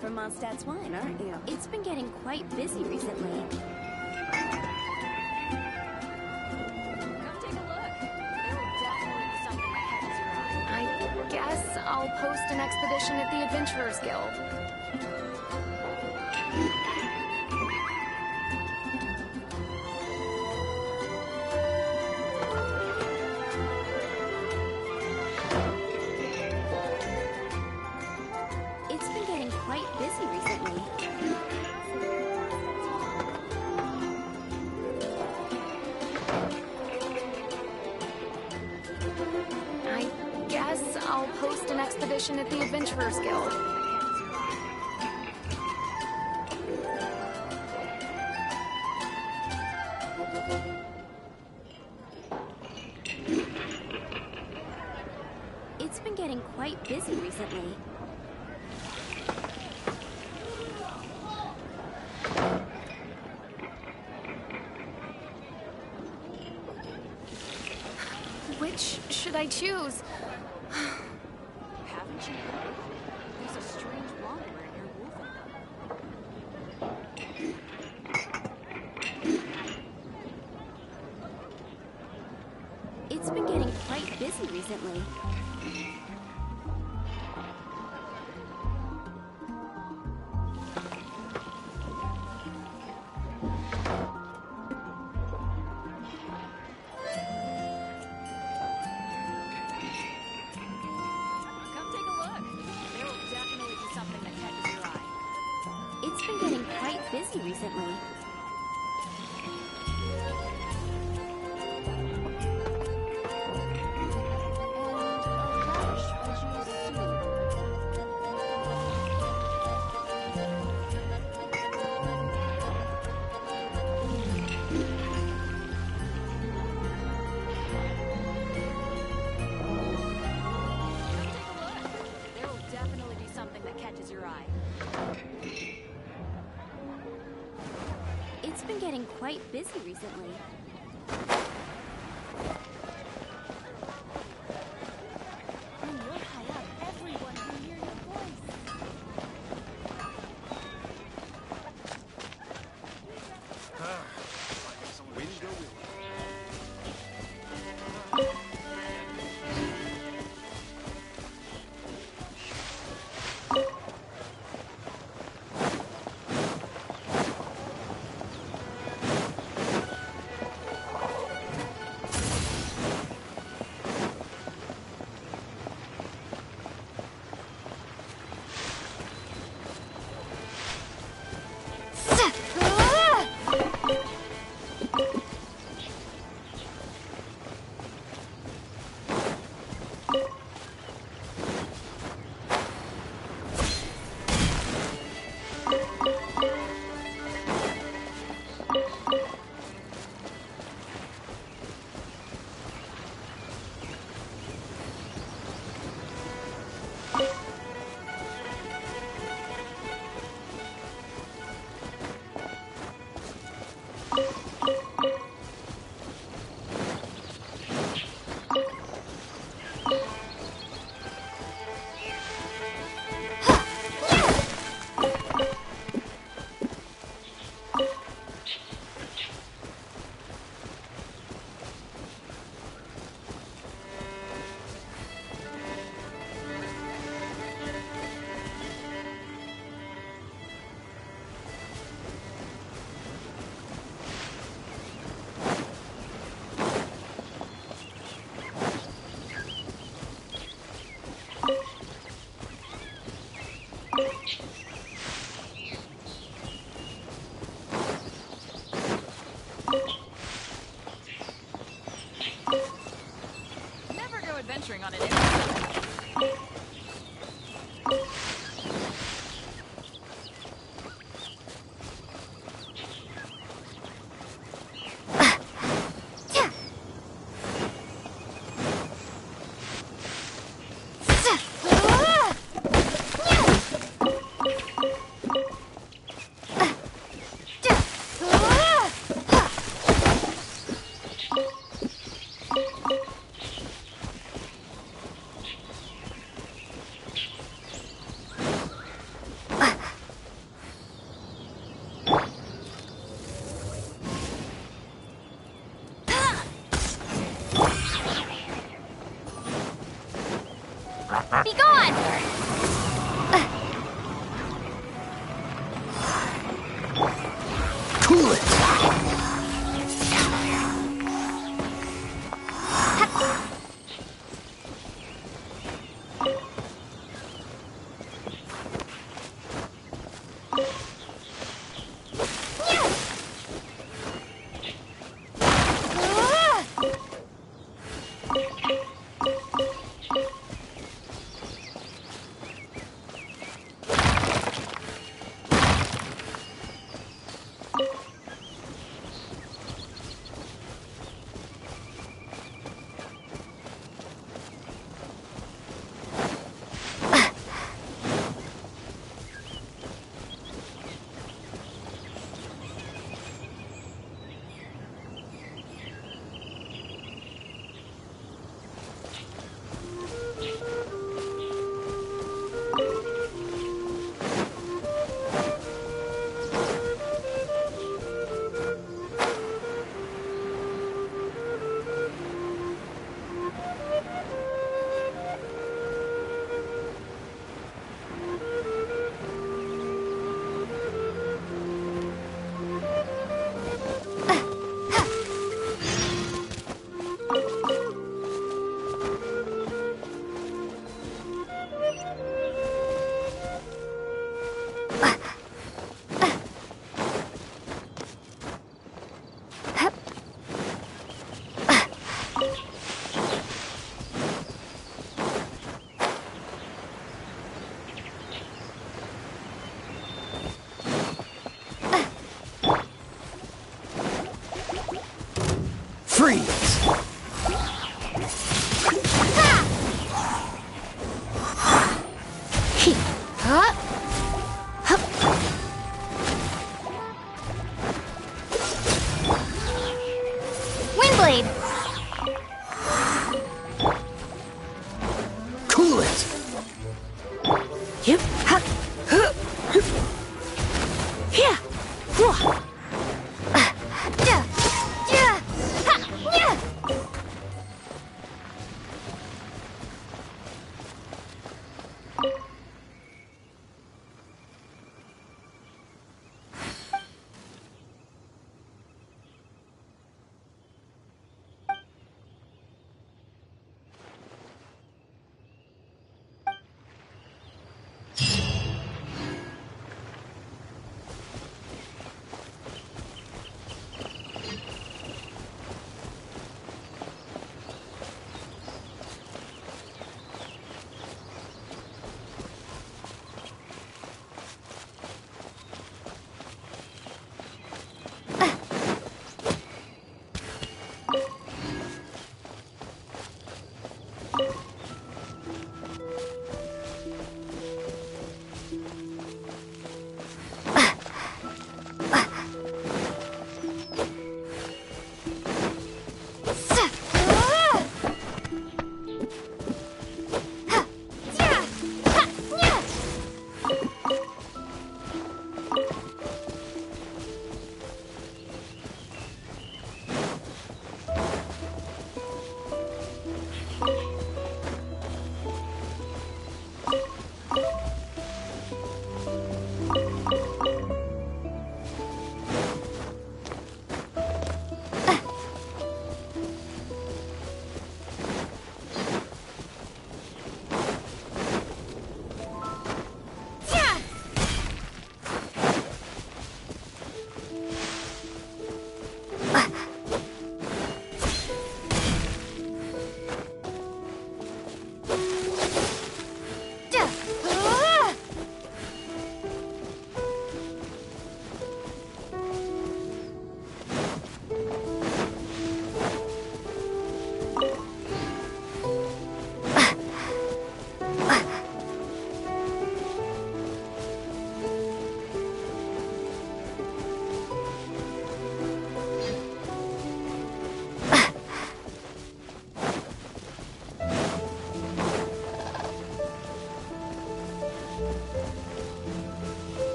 from Mondstadt's wine, aren't you? It's been getting quite busy recently. Come take a look. There will definitely be something that catches your eye. I guess I'll post an expedition at the Adventurers Guild. It's been getting quite busy recently. I guess I'll post an expedition at the Adventurers Guild. It's been getting quite busy recently. Which should I choose? Haven't you heard? There's a strange wanderer in your wolf. It's been getting quite busy recently. Come take a look. There will definitely be something that catches your eye. It's been getting quite busy recently. There will definitely be something that catches your eye. It's been getting quite busy recently. When you're high up, everyone can hear your voice. Way to go, Willie. Never go adventuring on an airplane. Freeze! Windblade! Cool it! Yep. Yeah.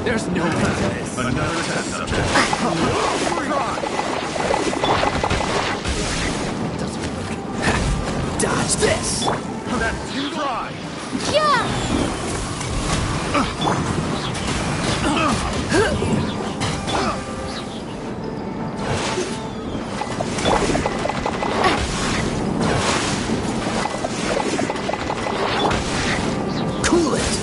There's no end to this. Another test subject. Dodge this! That's too dry. Cool it!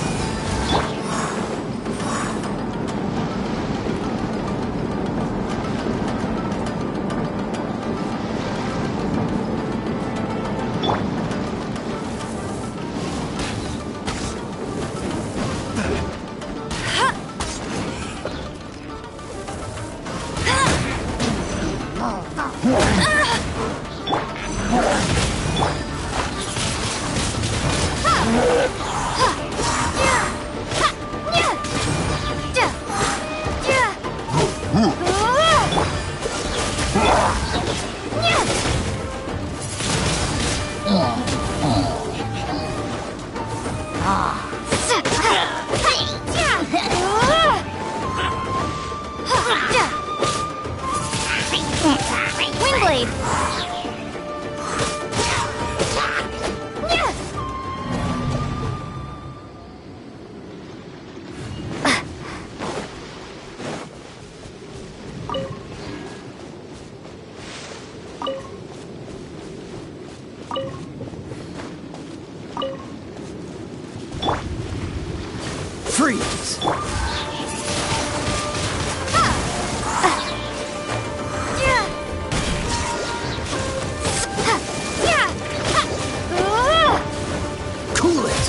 Windblade! Freeze! Cool it!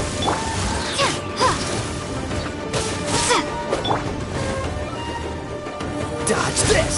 Dodge this!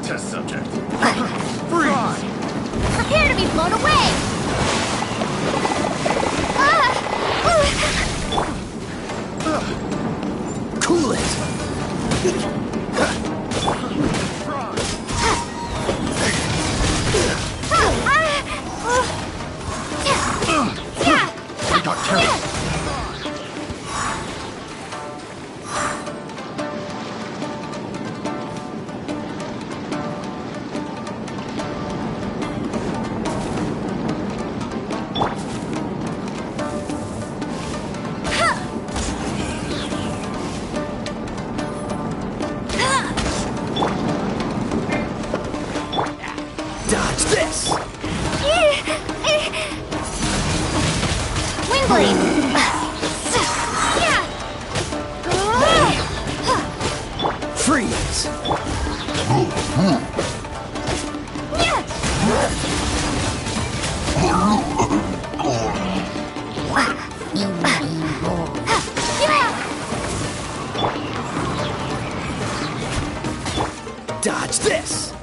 Test subject. Prepare to be blown away! Cool it! We got terrible. Dodge this! Windblade! Freeze! Dodge this!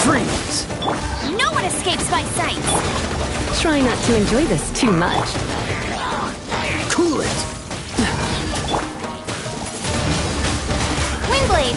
Freeze! No one escapes my sights! Try not to enjoy this too much. Cool it! Windblade!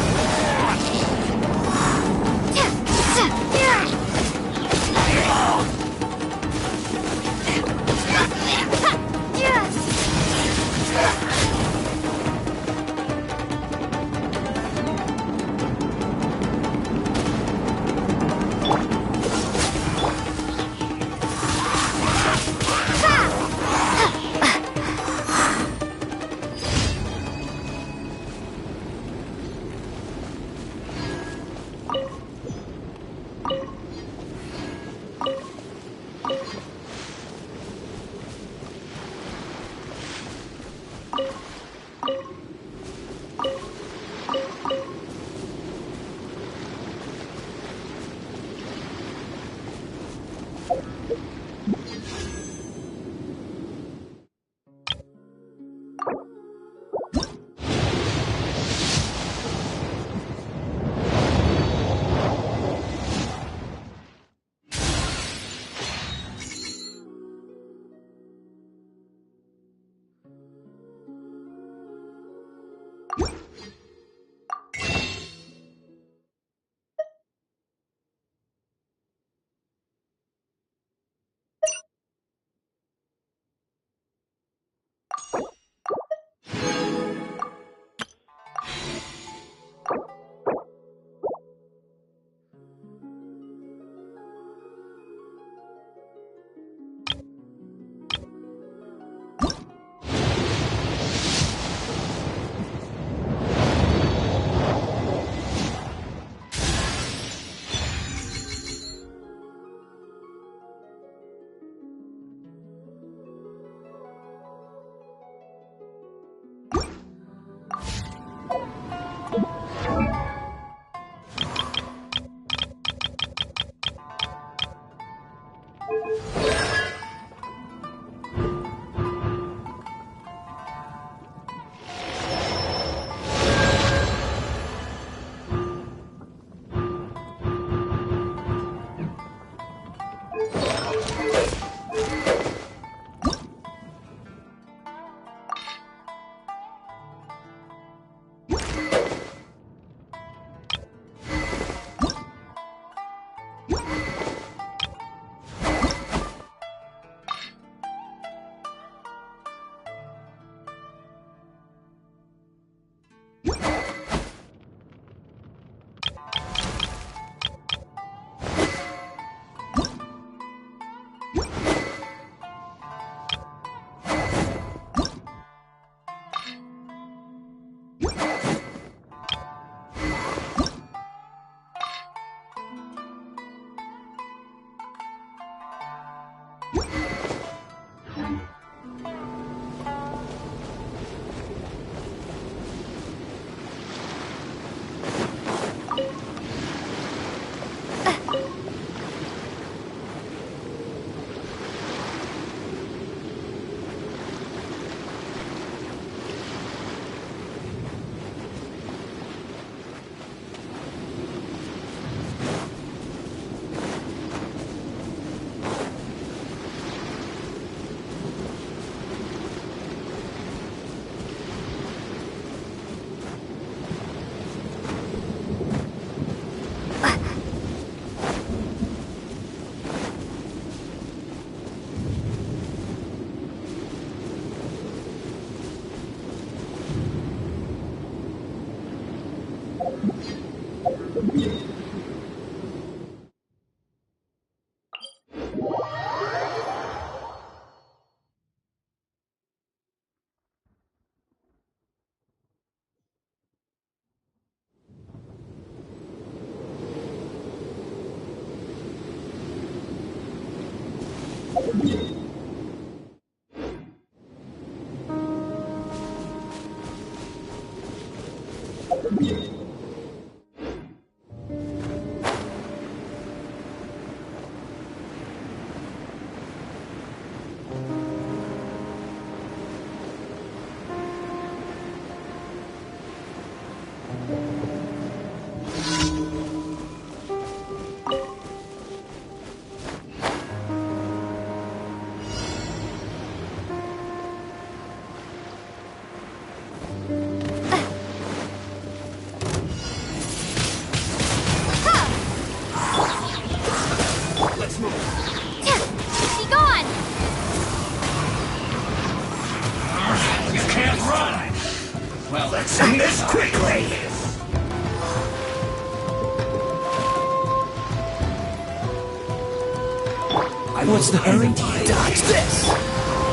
What's the hurry? Dodge this!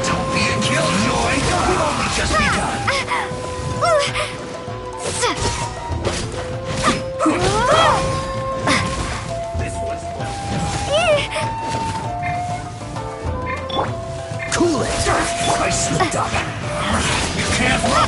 Don't be a killjoy! We've only just begun! This was Cool it! I slipped up! You can't run!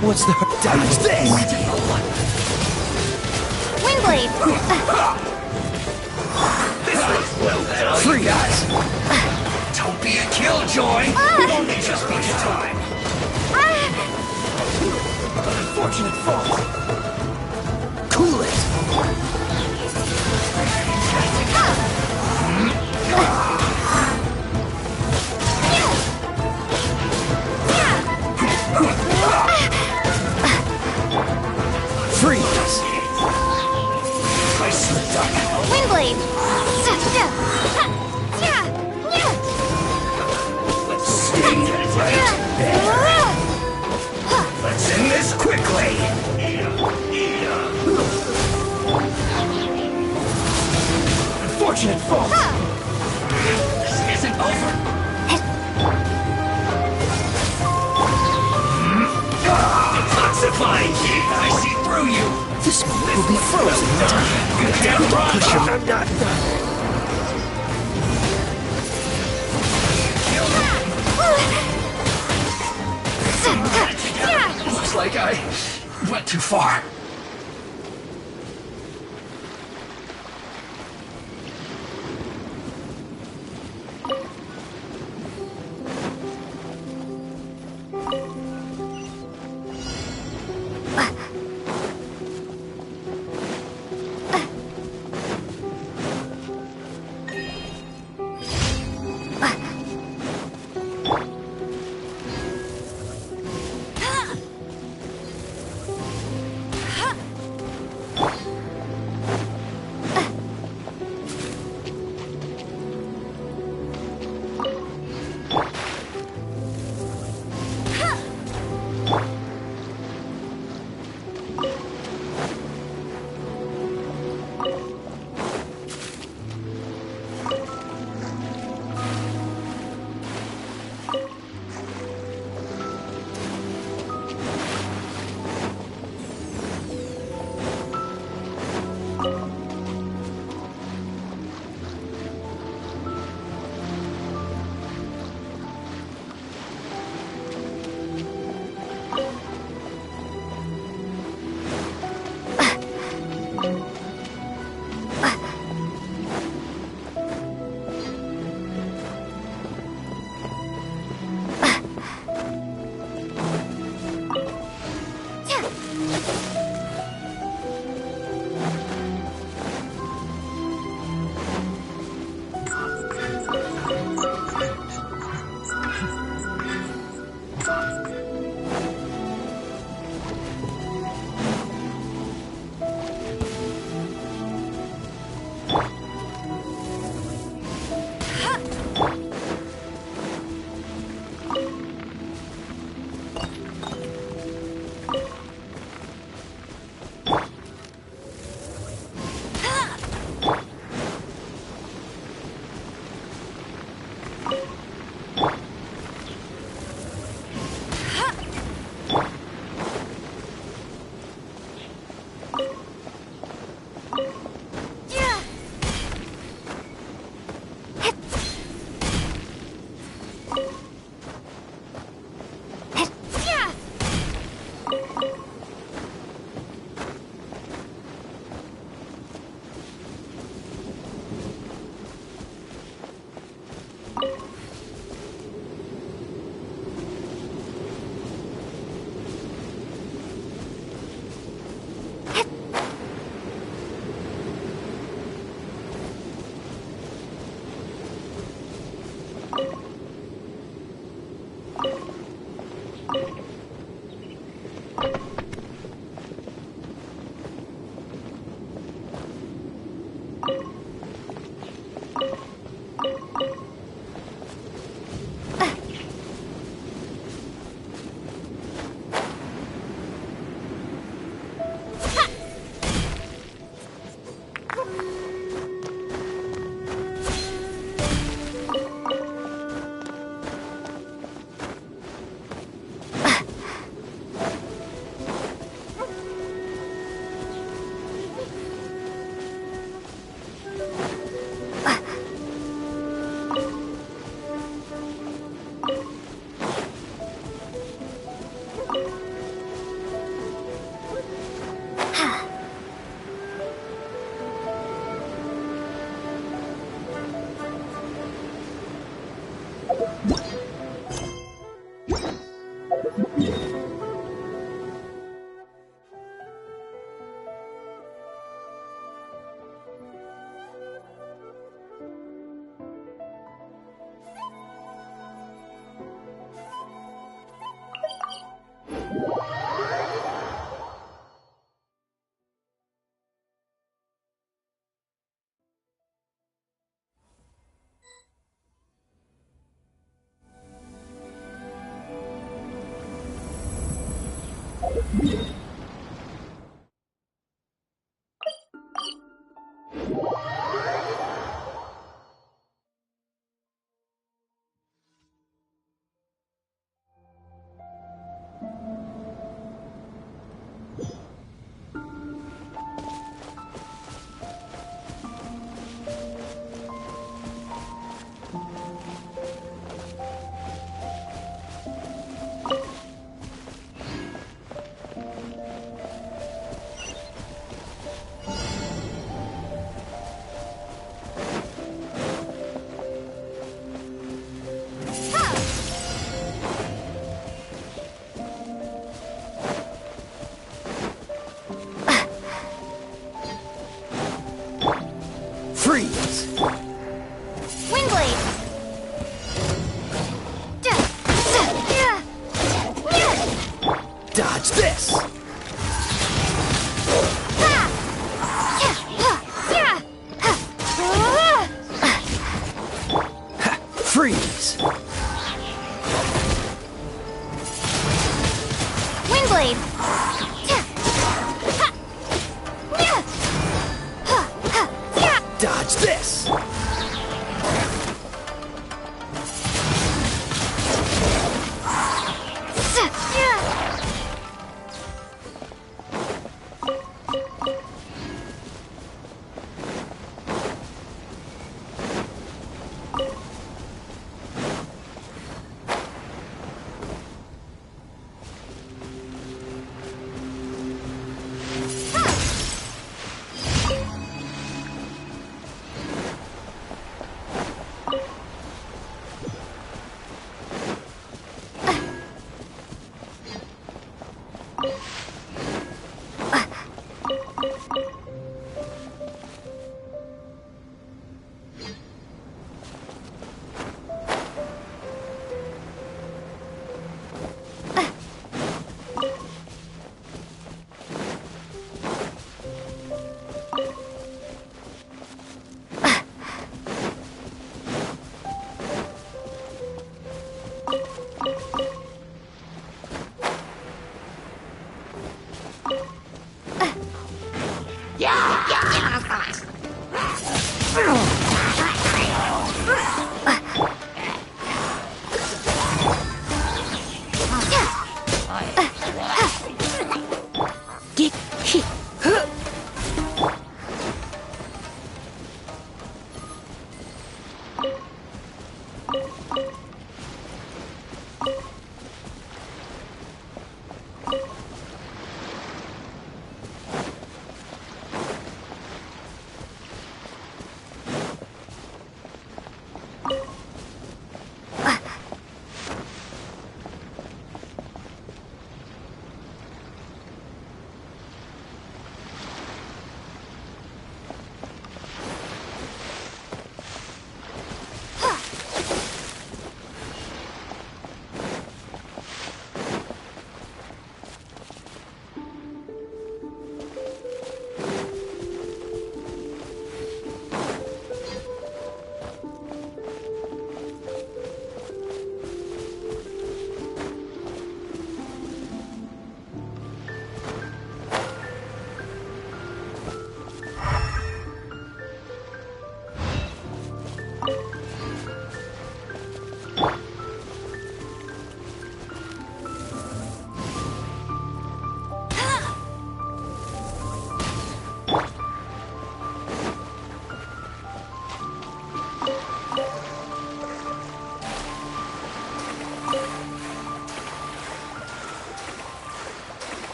What's the dodge this? Windblade! Freeze! Don't be a killjoy! We've only just begun time! Unfortunate fall. Cool it! Freeze! I slipped up. Windblade! Stay right there. Let's end this quickly. Unfortunate fall. This isn't over. Detoxifying! I see through you. This one will be frozen in time. You can't run. Push him. I'm not done. Looks like I went too far. Dodge this! Freeze! Windblade! Dodge this!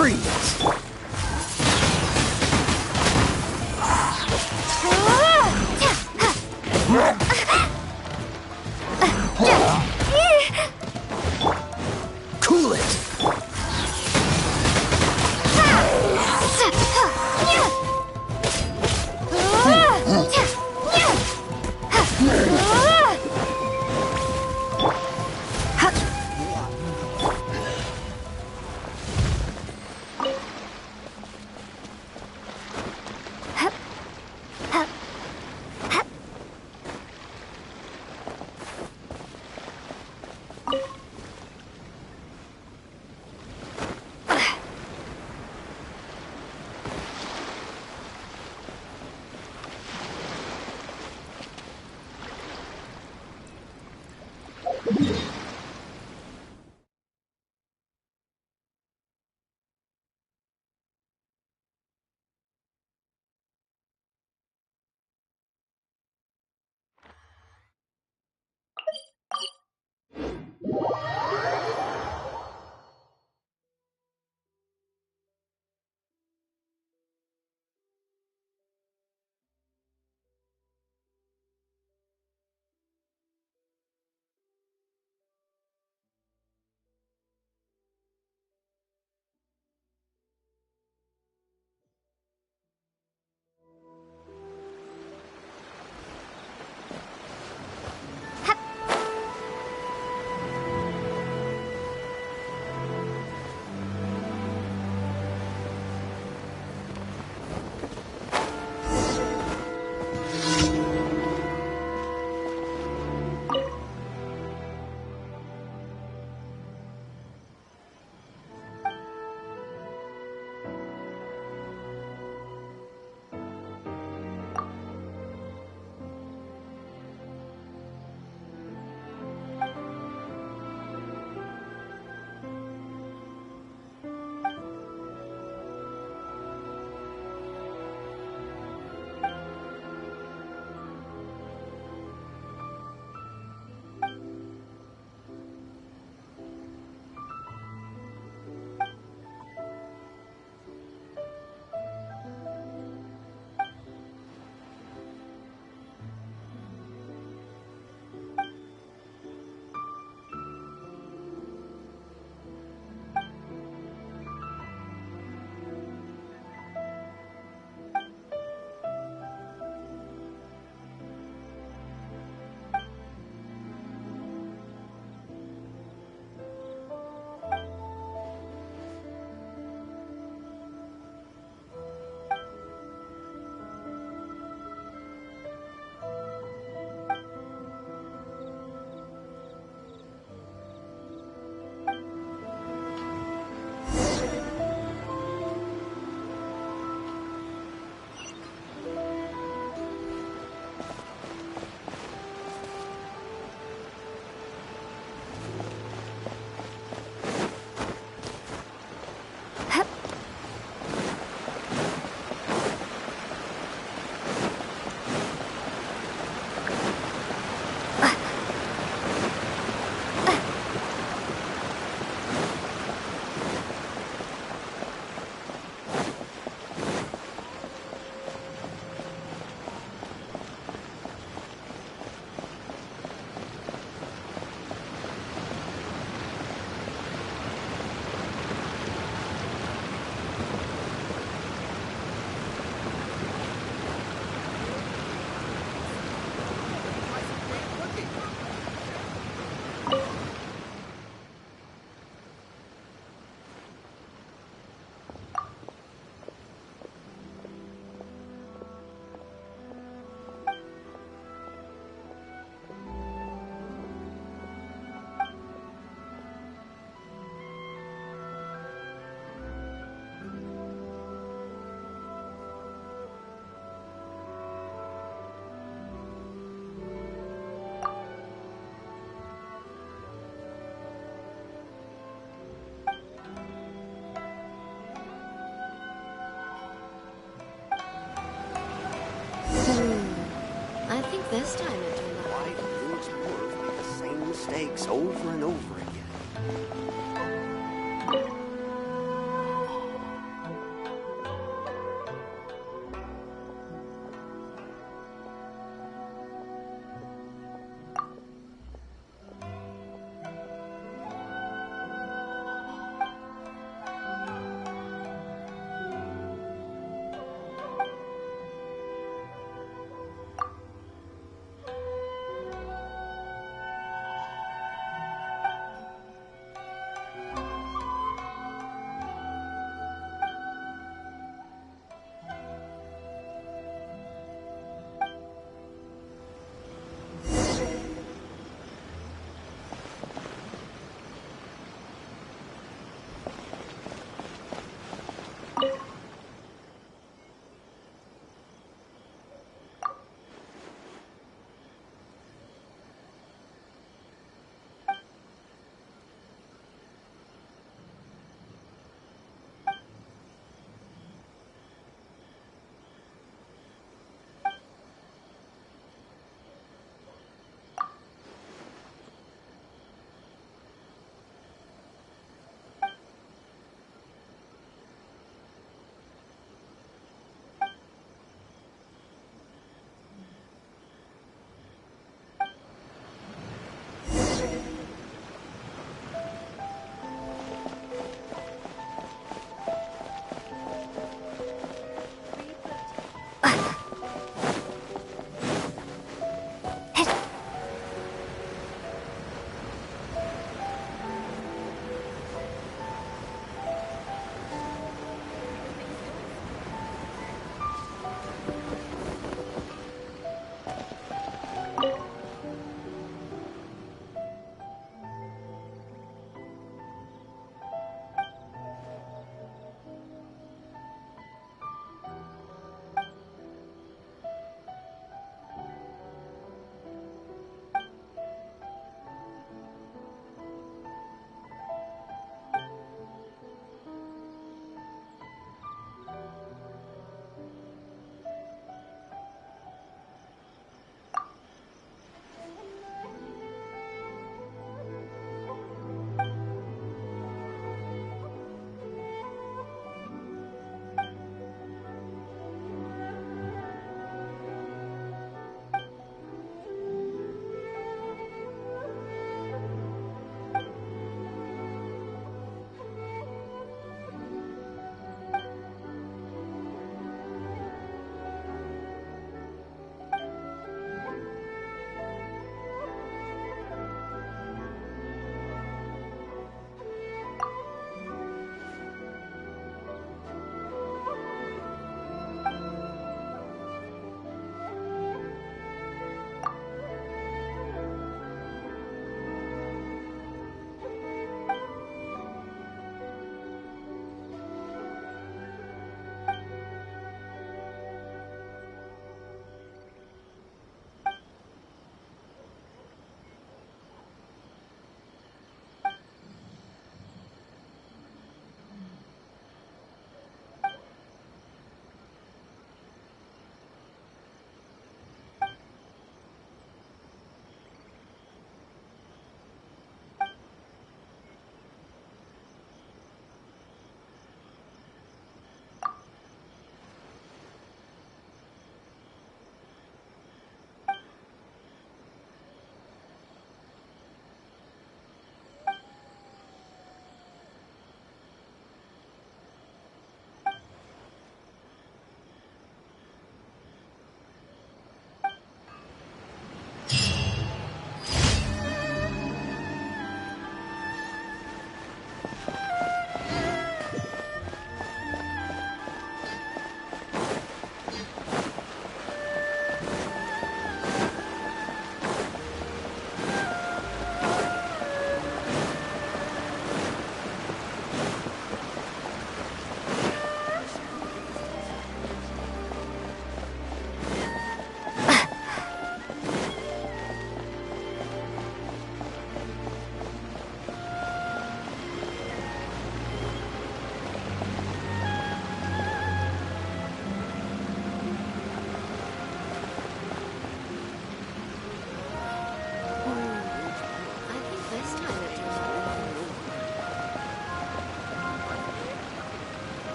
Freeze! Cool it! I think this time it turned out. Why do you explorers make the same mistakes over and over again?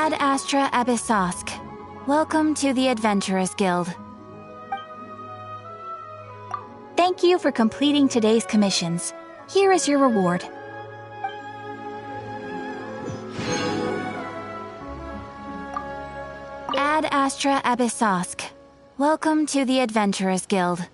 Ad Astra Abyssosk. Welcome to the Adventurers Guild. Thank you for completing today's commissions. Here is your reward. Ad Astra Abyssosk. Welcome to the Adventurers Guild.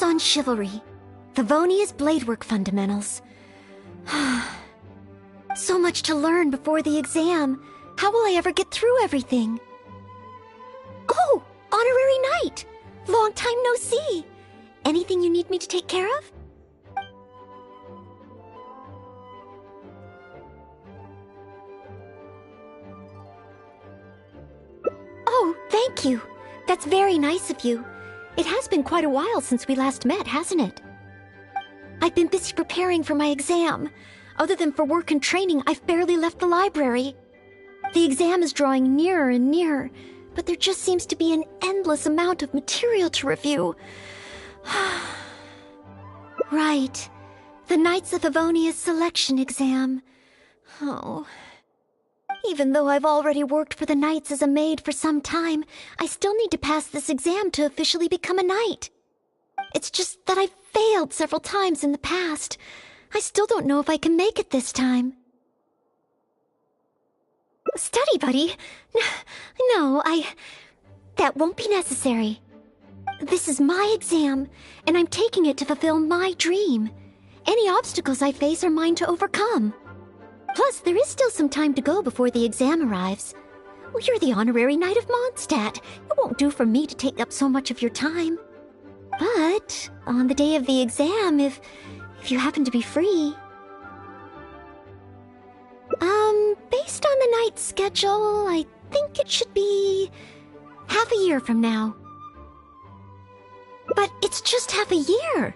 course on chivalry. Favonia's bladework fundamentals. So much to learn before the exam. How will I ever get through everything? Oh, honorary knight! Long time no see. Anything you need me to take care of? Oh, thank you. That's very nice of you. It has been quite a while since we last met, hasn't it? I've been busy preparing for my exam. Other than for work and training, I've barely left the library. The exam is drawing nearer and nearer, but there just seems to be an endless amount of material to review. Right. The Knights of Favonia's selection exam. Oh. Even though I've already worked for the Knights as a maid for some time, I still need to pass this exam to officially become a knight. It's just that I've failed several times in the past. I still don't know if I can make it this time. Study buddy? No, that won't be necessary. This is my exam, and I'm taking it to fulfill my dream. Any obstacles I face are mine to overcome. Plus, there is still some time to go before the exam arrives. Well, you're the honorary knight of Mondstadt. It won't do for me to take up so much of your time. But on the day of the exam, if you happen to be free... Based on the knight's schedule, I think it should be half a year from now. But it's just half a year.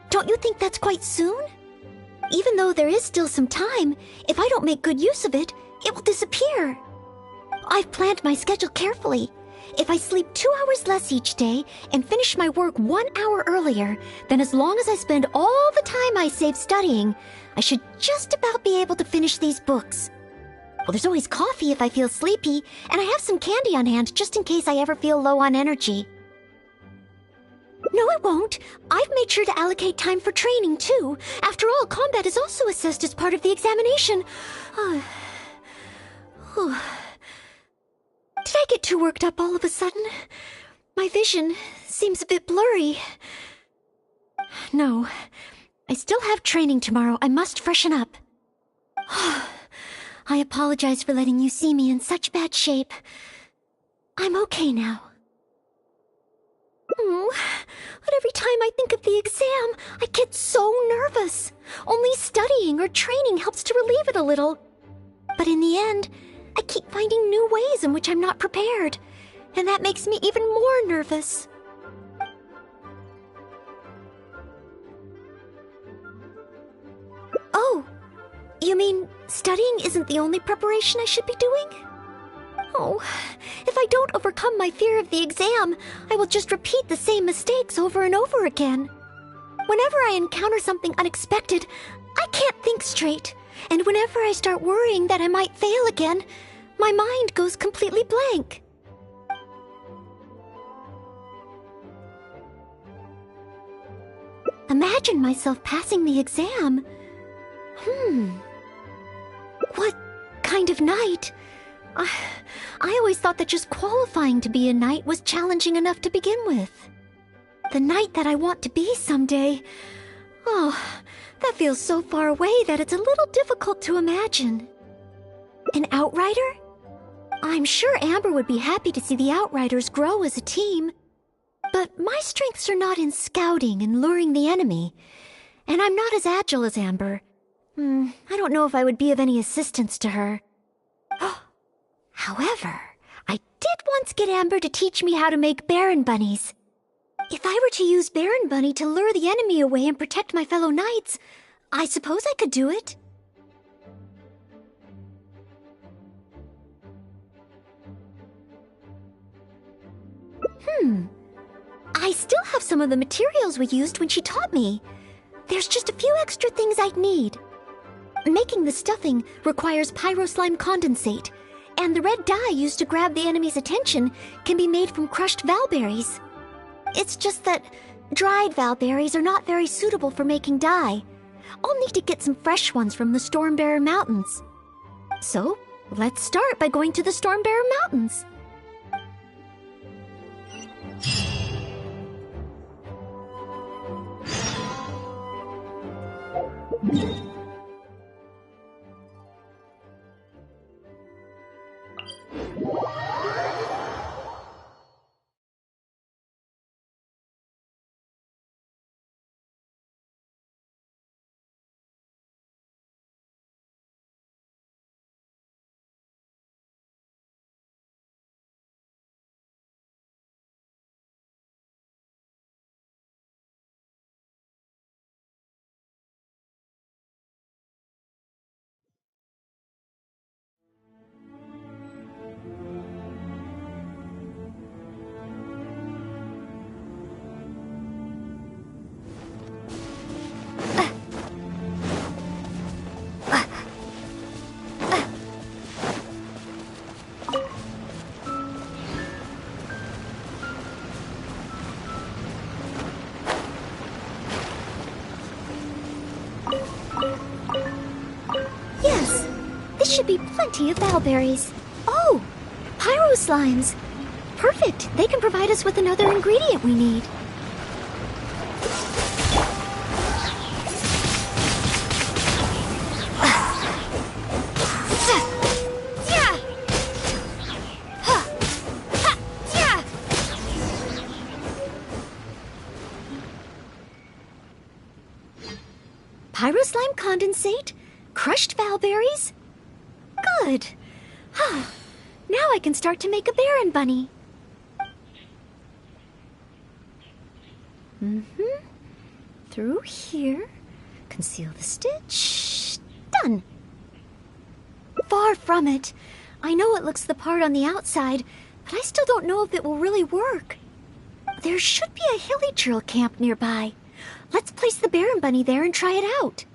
Don't you think that's quite soon? Even though there is still some time, if I don't make good use of it, it will disappear. I've planned my schedule carefully. If I sleep 2 hours less each day and finish my work 1 hour earlier, then as long as I spend all the time I save studying, I should just about be able to finish these books. Well, there's always coffee if I feel sleepy, and I have some candy on hand just in case I ever feel low on energy. No, it won't. I've made sure to allocate time for training, too. After all, combat is also assessed as part of the examination. Did I get too worked up all of a sudden? My vision seems a bit blurry. No, I still have training tomorrow. I must freshen up. I apologize for letting you see me in such bad shape. I'm okay now. But every time I think of the exam, I get so nervous. Only studying or training helps to relieve it a little. But in the end, I keep finding new ways in which I'm not prepared, and that makes me even more nervous. Oh, you mean studying isn't the only preparation I should be doing? Oh, if I don't overcome my fear of the exam, I will just repeat the same mistakes over and over again. Whenever I encounter something unexpected, I can't think straight. And whenever I start worrying that I might fail again, my mind goes completely blank. Imagine myself passing the exam. What kind of knight? I always thought that just qualifying to be a knight was challenging enough to begin with. The knight that I want to be someday. Oh, that feels so far away that it's a little difficult to imagine. An outrider? I'm sure Amber would be happy to see the outriders grow as a team. But my strengths are not in scouting and luring the enemy. And I'm not as agile as Amber. I don't know if I would be of any assistance to her. However, I did once get Amber to teach me how to make Baron Bunnies. If I were to use Baron Bunny to lure the enemy away and protect my fellow knights, I suppose I could do it. I still have some of the materials we used when she taught me. There's just a few extra things I'd need. Making the stuffing requires pyro slime condensate, and the red dye used to grab the enemy's attention can be made from crushed valberries. It's just that dried valberries are not very suitable for making dye. I'll need to get some fresh ones from the Stormbearer Mountains. So, let's start by going to the Stormbearer Mountains. Should be plenty of bowberries. Oh, pyro slimes. Perfect. They can provide us with another ingredient we need. Pyro slime condensate, crushed bowberries. Good. Now I can start to make a Baron bunny. Through here. Conceal the stitch. Done. Far from it. I know it looks the part on the outside, but I still don't know if it will really work. There should be a hilly trail camp nearby. Let's place the Baron bunny there and try it out.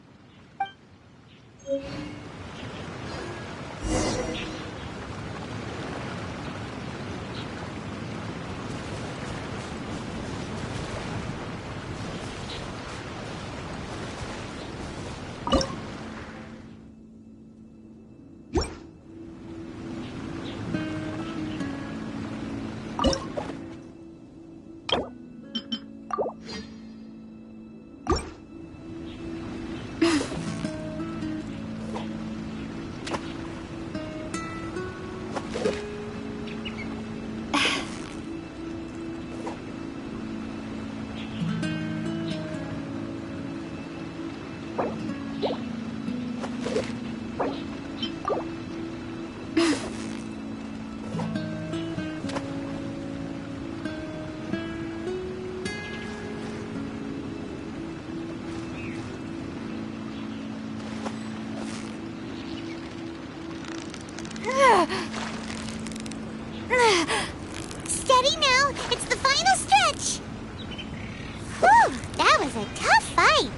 Steady now, it's the final stretch! Whew, that was a tough fight!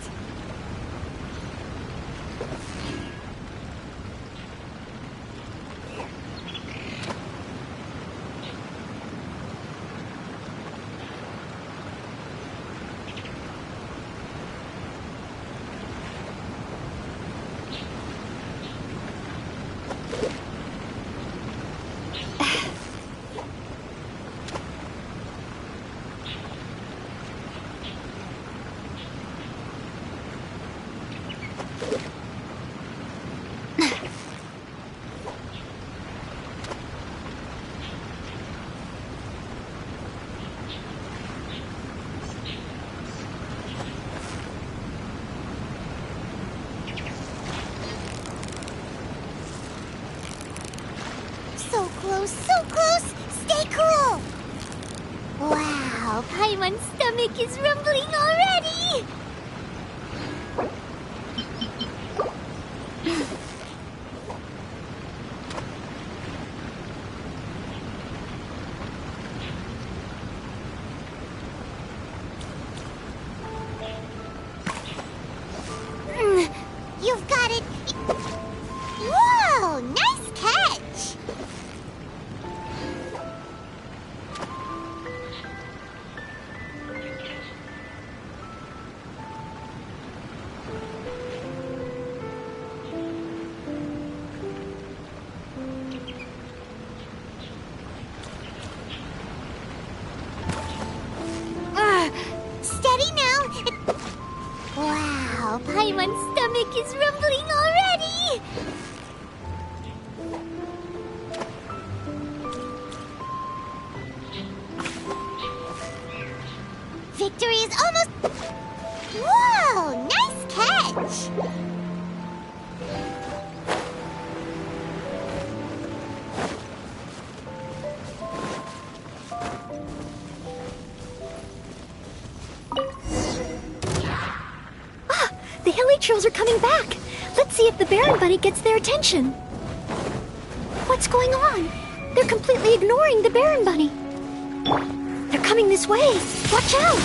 So close! Stay cool! Wow, Paimon's stomach is rumbling already! You've got it! Whoa! Nice catch! Steady now! Wow, Paimon's stomach is rumbling already! Victory is almost... Whoa! Nice catch! The hilly trolls are coming back. Let's see if the Baron Bunny gets their attention. What's going on? They're completely ignoring the Baron Bunny. They're coming this way. Watch out!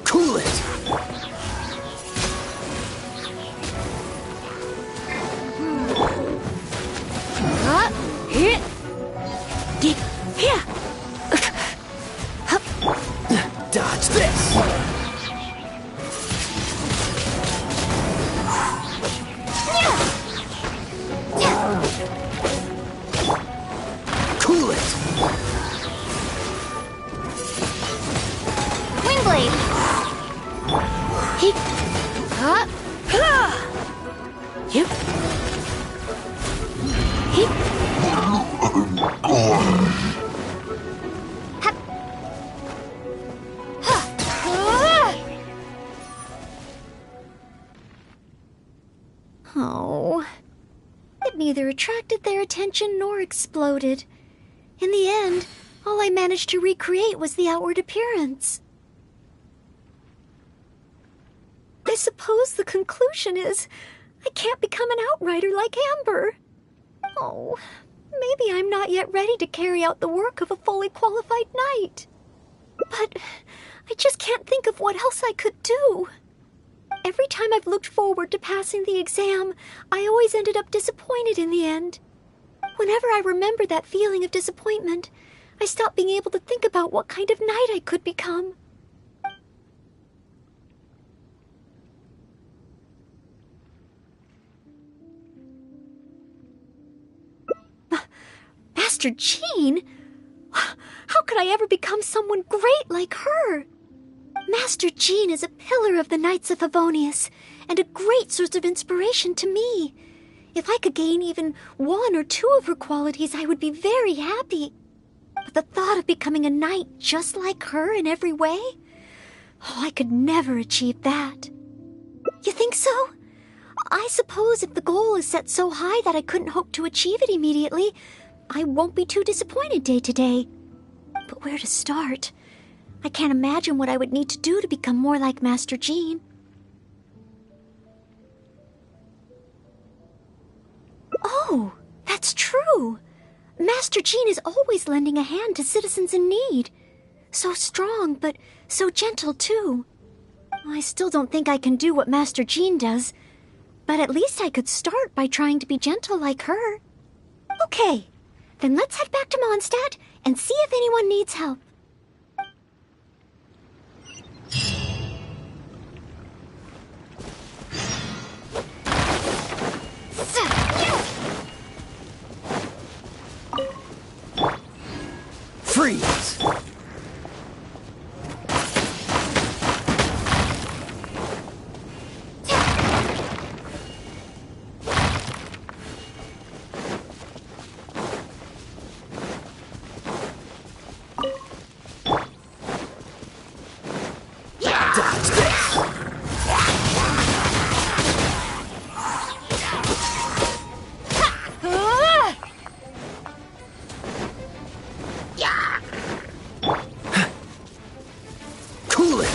Cool it! Dodge this! Cool it! Windblade! Yep. Oh. It neither attracted their attention nor exploded. In the end, all I managed to recreate was the outward appearance. I suppose the conclusion is I can't become an outrider like Amber. Oh, maybe I'm not yet ready to carry out the work of a fully qualified knight. But I just can't think of what else I could do. Every time I've looked forward to passing the exam, I always ended up disappointed in the end. Whenever I remember that feeling of disappointment, I stop being able to think about what kind of knight I could become. Master Jean? How could I ever become someone great like her? Master Jean is a pillar of the Knights of Favonius, and a great source of inspiration to me. If I could gain even one or two of her qualities, I would be very happy. But the thought of becoming a knight just like her in every way? Oh, I could never achieve that. You think so? I suppose if the goal is set so high that I couldn't hope to achieve it immediately, I won't be too disappointed day to day. But where to start? I can't imagine what I would need to do to become more like Master Jean. Oh, that's true. Master Jean is always lending a hand to citizens in need. So strong, but so gentle too. I still don't think I can do what Master Jean does, but at least I could start by trying to be gentle like her. Okay, then let's head back to Mondstadt and see if anyone needs help. Freeze! Dodge this! Cool it!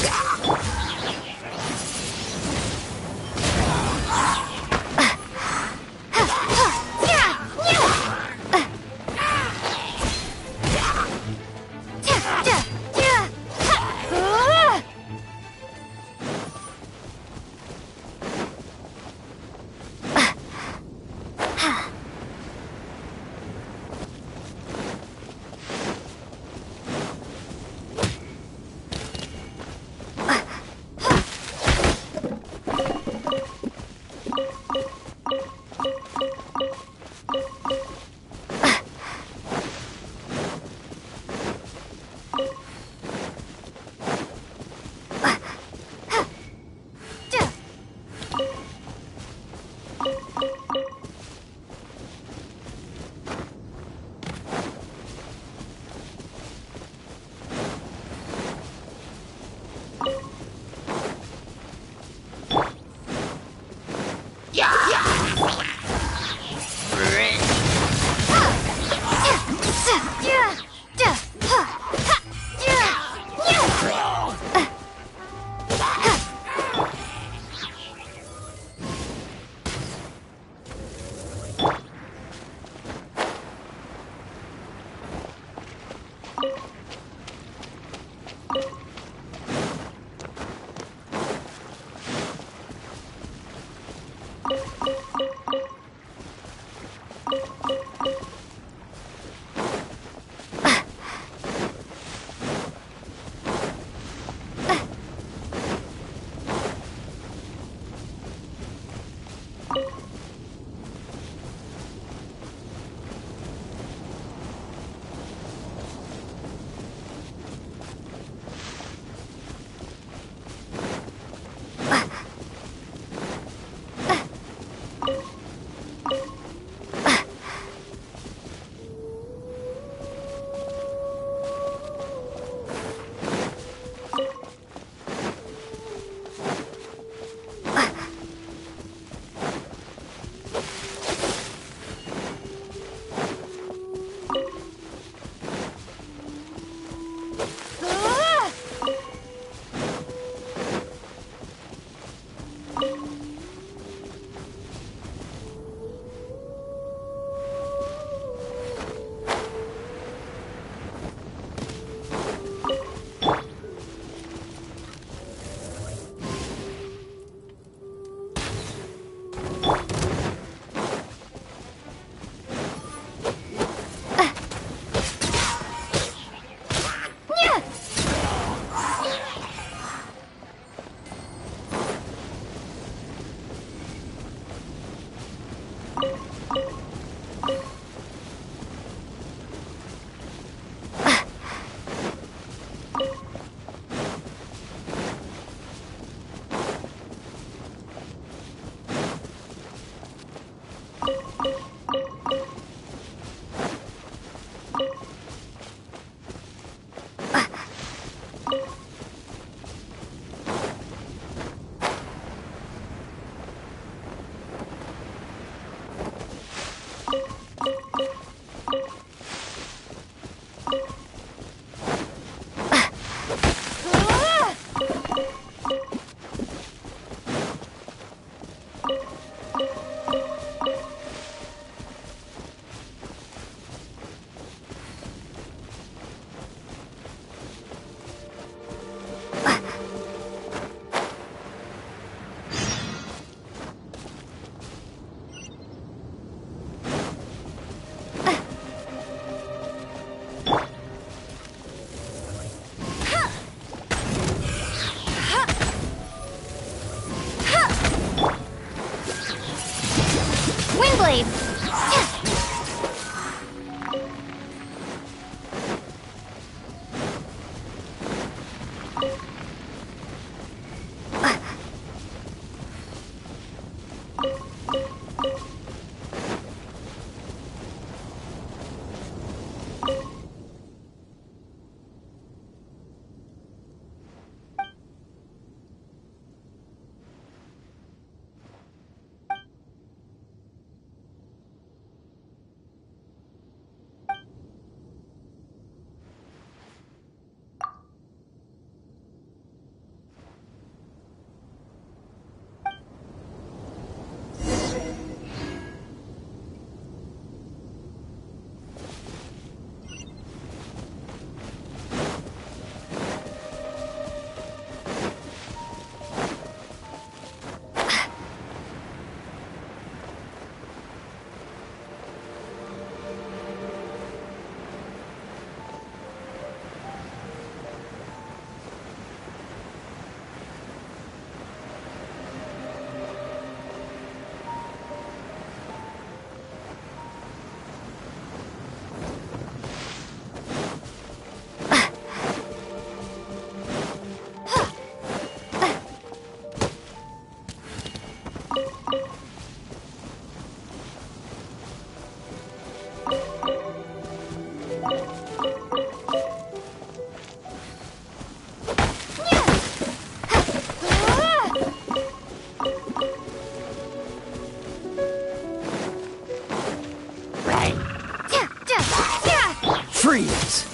Freeze!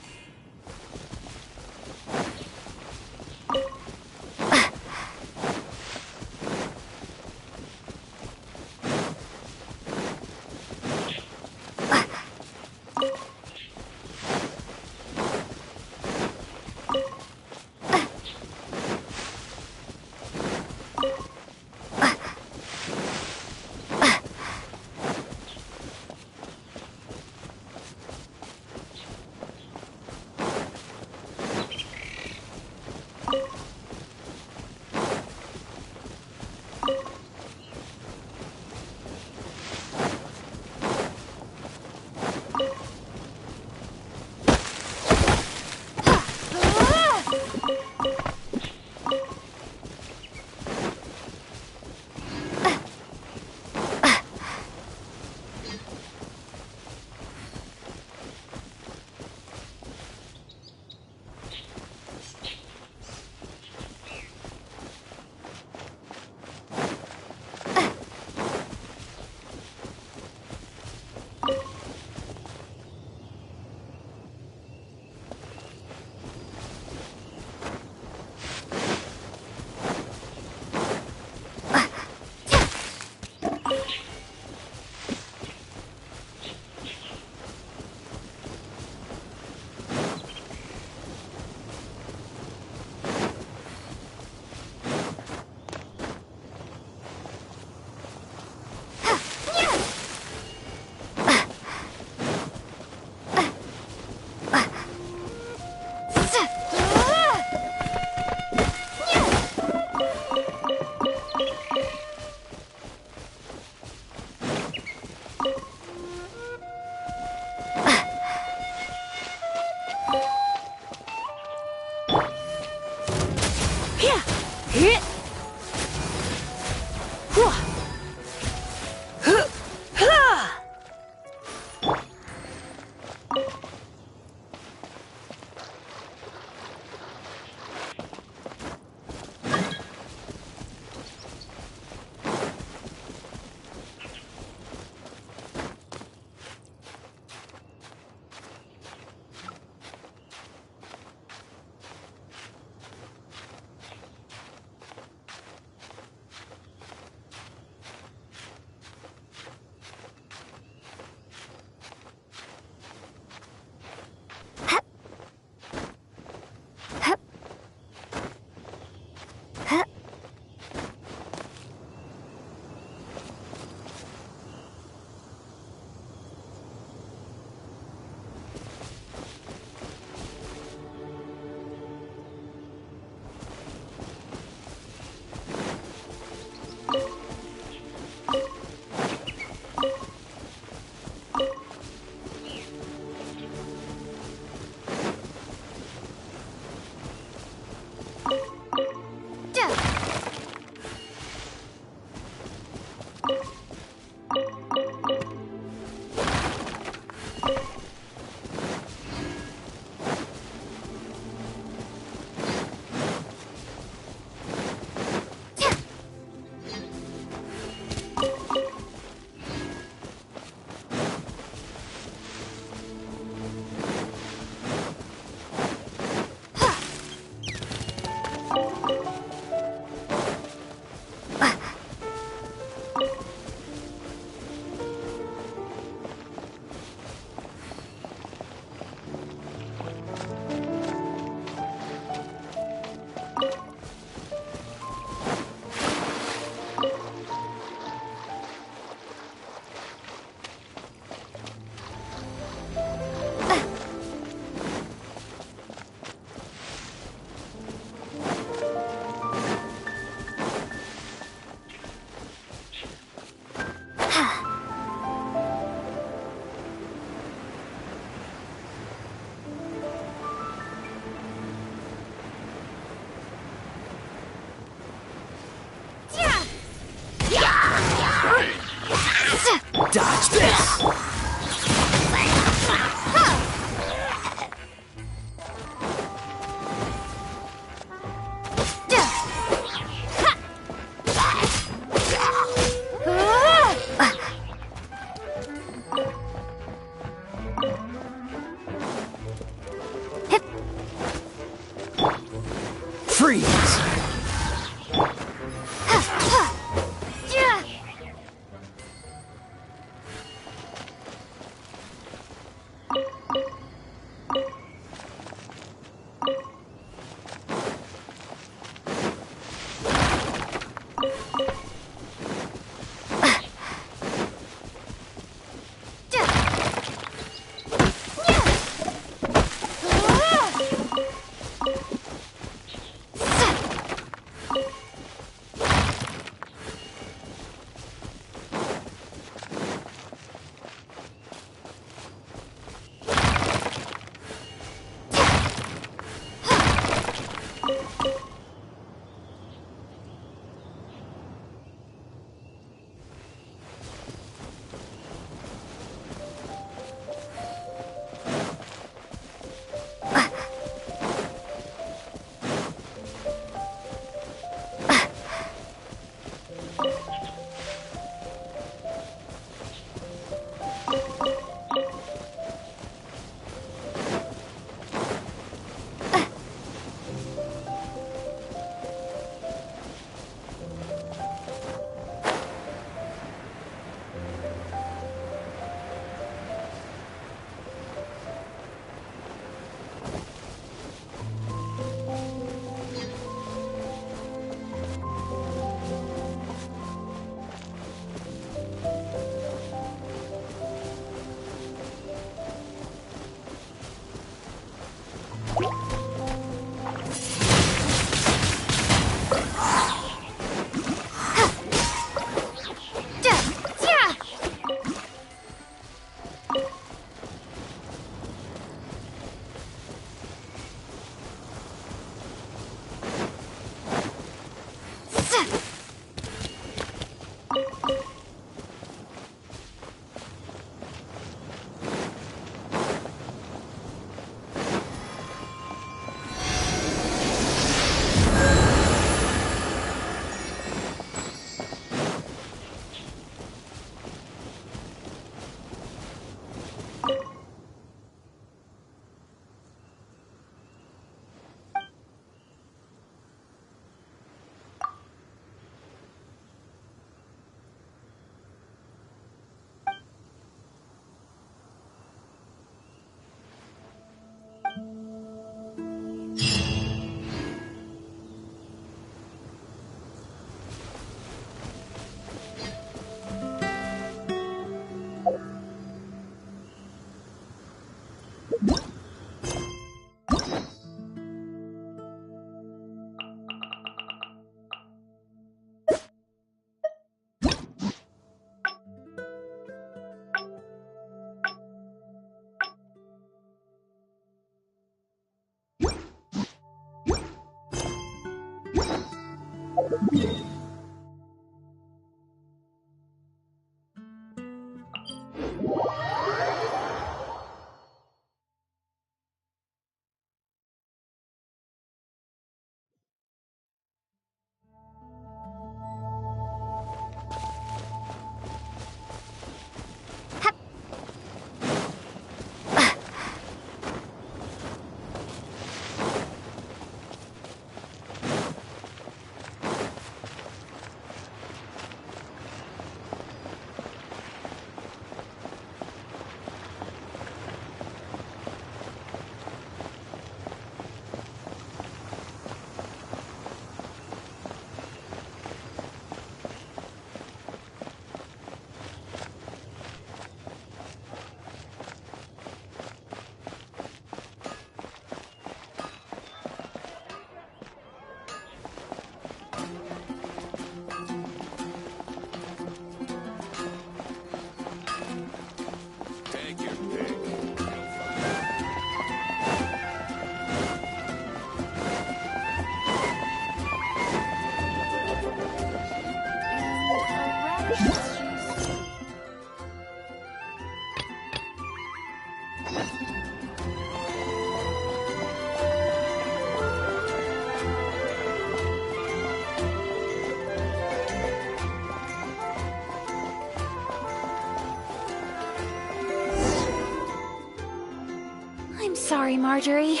Sorry, Marjorie.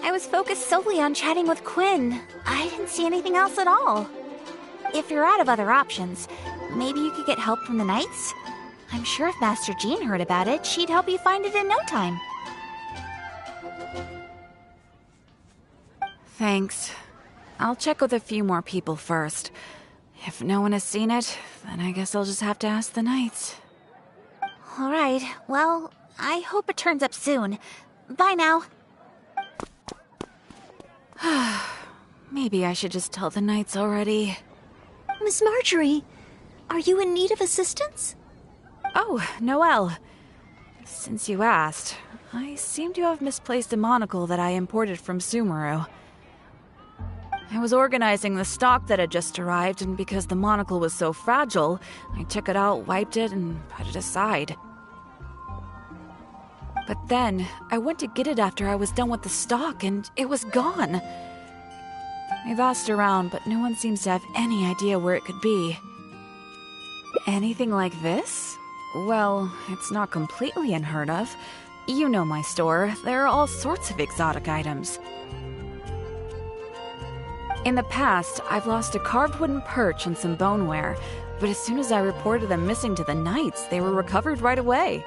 I was focused solely on chatting with Quinn. I didn't see anything else at all. If you're out of other options, maybe you could get help from the Knights? I'm sure if Master Jean heard about it, she'd help you find it in no time. Thanks. I'll check with a few more people first. If no one has seen it, then I guess I'll just have to ask the Knights. Alright, well, I hope it turns up soon. Bye now. Maybe I should just tell the Knights already. Miss Marjorie, are you in need of assistance? Oh, Noelle. Since you asked, I seem to have misplaced a monocle that I imported from Sumeru. I was organizing the stock that had just arrived, and because the monocle was so fragile, I took it out, wiped it, and put it aside. But then, I went to get it after I was done with the stock, and it was gone. I've asked around, but no one seems to have any idea where it could be. Anything like this? Well, it's not completely unheard of. You know my store. There are all sorts of exotic items. In the past, I've lost a carved wooden perch and some boneware, but as soon as I reported them missing to the Knights, they were recovered right away.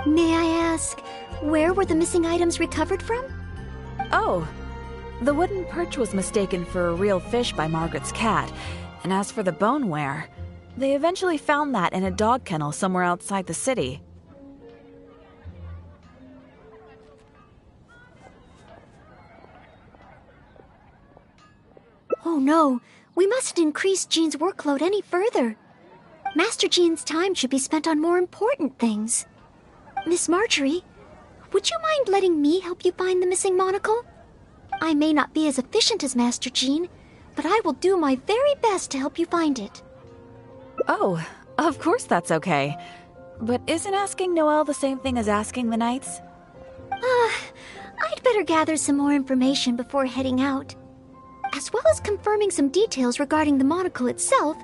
May I ask, where were the missing items recovered from? Oh, the wooden perch was mistaken for a real fish by Margaret's cat, and as for the boneware, they eventually found that in a dog kennel somewhere outside the city. Oh no, we mustn't increase Jean's workload any further. Master Jean's time should be spent on more important things. Miss Marjorie, would you mind letting me help you find the missing monocle? I may not be as efficient as Master Jean, but I will do my very best to help you find it. Oh, of course that's okay. But isn't asking Noelle the same thing as asking the knights? I'd better gather some more information before heading out. As well as confirming some details regarding the monocle itself,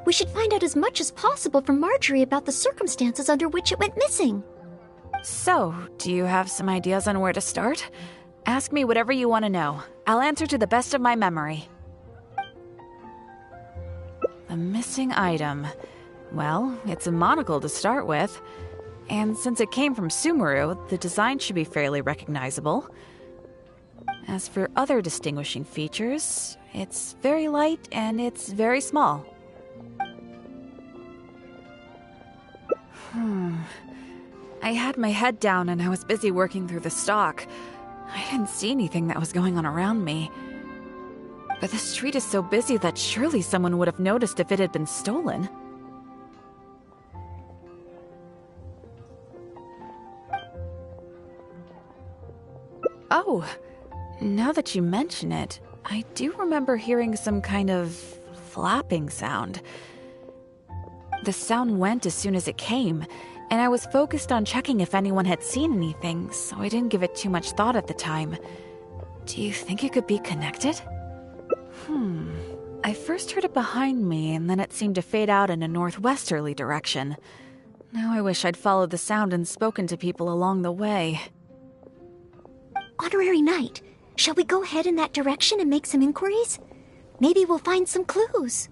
we should find out as much as possible from Marjorie about the circumstances under which it went missing. So, do you have some ideas on where to start? Ask me whatever you want to know. I'll answer to the best of my memory. The missing item. Well, it's a monocle to start with. And since it came from Sumeru, the design should be fairly recognizable. As for other distinguishing features, it's very light and it's very small. I had my head down and I was busy working through the stock. I didn't see anything that was going on around me. But the street is so busy that surely someone would have noticed if it had been stolen. Oh, now that you mention it, I do remember hearing some kind of flapping sound. The sound went as soon as it came, and I was focused on checking if anyone had seen anything, so I didn't give it too much thought at the time. Do you think it could be connected? I first heard it behind me, and then it seemed to fade out in a northwesterly direction. Now I wish I'd followed the sound and spoken to people along the way. Honorary Knight, shall we go ahead in that direction and make some inquiries? Maybe we'll find some clues.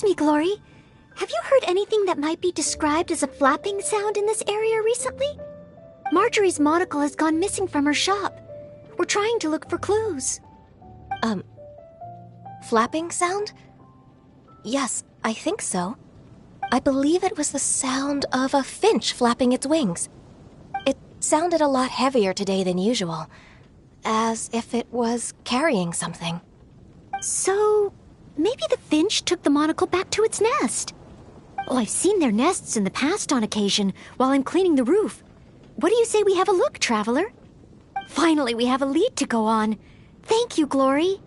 Excuse me, Glory. Have you heard anything that might be described as a flapping sound in this area recently? Marjorie's monocle has gone missing from her shop. We're trying to look for clues. Flapping sound? Yes, I think so. I believe it was the sound of a finch flapping its wings. It sounded a lot heavier today than usual, as if it was carrying something. So, maybe the finch took the monocle back to its nest. Oh, I've seen their nests in the past on occasion while I'm cleaning the roof. What do you say we have a look, Traveler? Finally, we have a lead to go on. Thank you, Glory.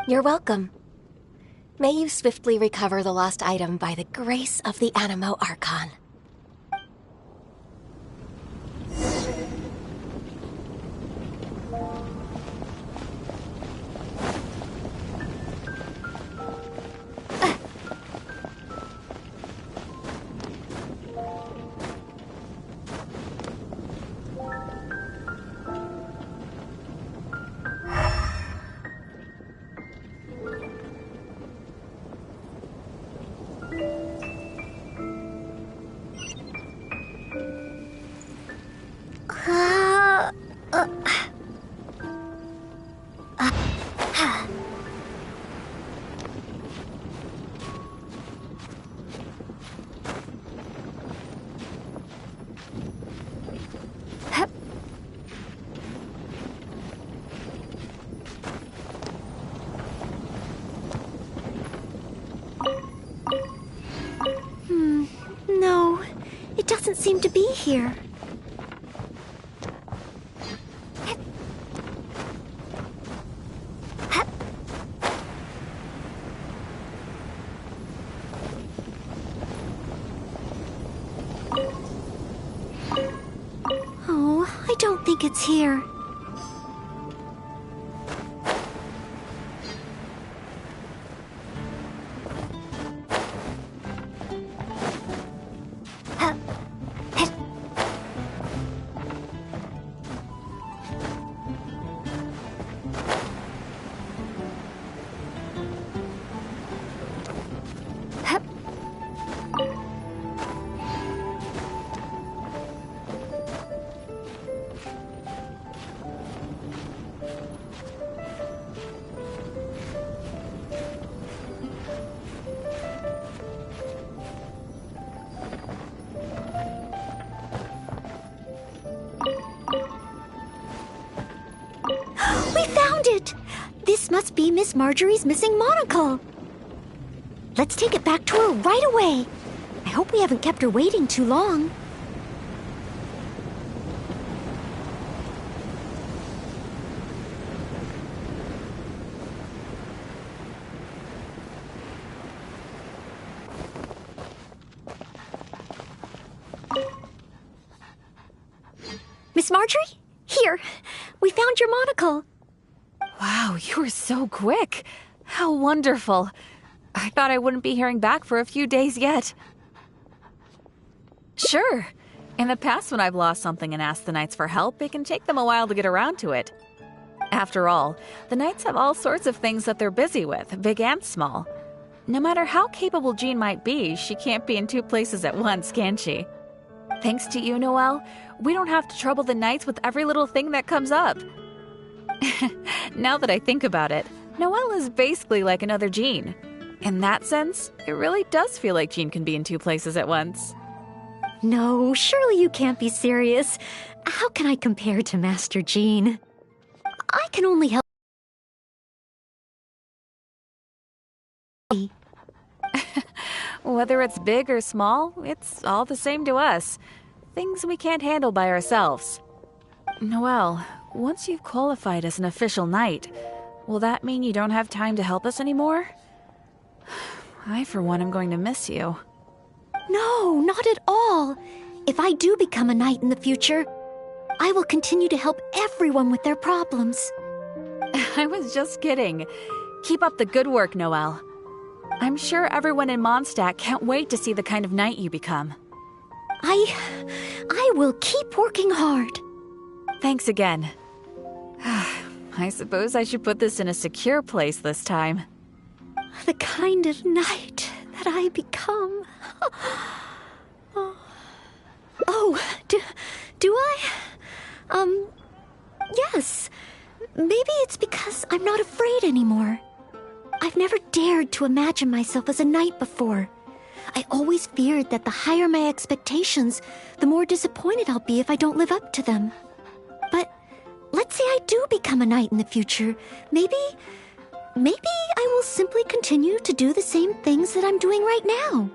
You're welcome. May you swiftly recover the lost item by the grace of the Animo Archon. No, it doesn't seem to be here. Oh, I don't think it's here. We found it! This must be Miss Marjorie's missing monocle. Let's take it back to her right away. I hope we haven't kept her waiting too long. Miss Marjorie? Here, we found your monocle. Wow, you were so quick. How wonderful. I thought I wouldn't be hearing back for a few days yet. Sure. In the past, when I've lost something and asked the Knights for help, it can take them a while to get around to it. After all, the Knights have all sorts of things that they're busy with, big and small. No matter how capable Jean might be, she can't be in two places at once, can she? Thanks to you, Noelle, we don't have to trouble the Knights with every little thing that comes up. Now that I think about it, Noelle is basically like another Jean. In that sense, it really does feel like Jean can be in two places at once. No, surely you can't be serious. How can I compare to Master Jean? I can only help. Whether it's big or small, it's all the same to us. Things we can't handle by ourselves. Noelle, once you've qualified as an official knight, will that mean you don't have time to help us anymore? I, for one, am going to miss you. No, not at all. If I do become a knight in the future, I will continue to help everyone with their problems. I was just kidding. Keep up the good work, Noelle. I'm sure everyone in Mondstadt can't wait to see the kind of knight you become. I will keep working hard. Thanks again. I suppose I should put this in a secure place this time. The kind of knight had I become? Oh, do I? Yes. Maybe it's because I'm not afraid anymore. I've never dared to imagine myself as a knight before. I always feared that the higher my expectations, the more disappointed I'll be if I don't live up to them. But let's say I do become a knight in the future. Maybe I will simply continue to do the same things that I'm doing right now.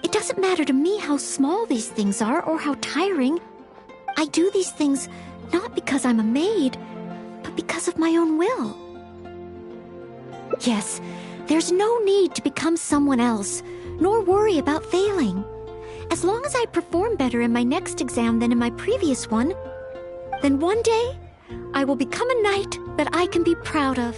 It doesn't matter to me how small these things are or how tiring. I do these things not because I'm a maid, but because of my own will. Yes, there's no need to become someone else, nor worry about failing. As long as I perform better in my next exam than in my previous one, then one day I will become a knight that I can be proud of.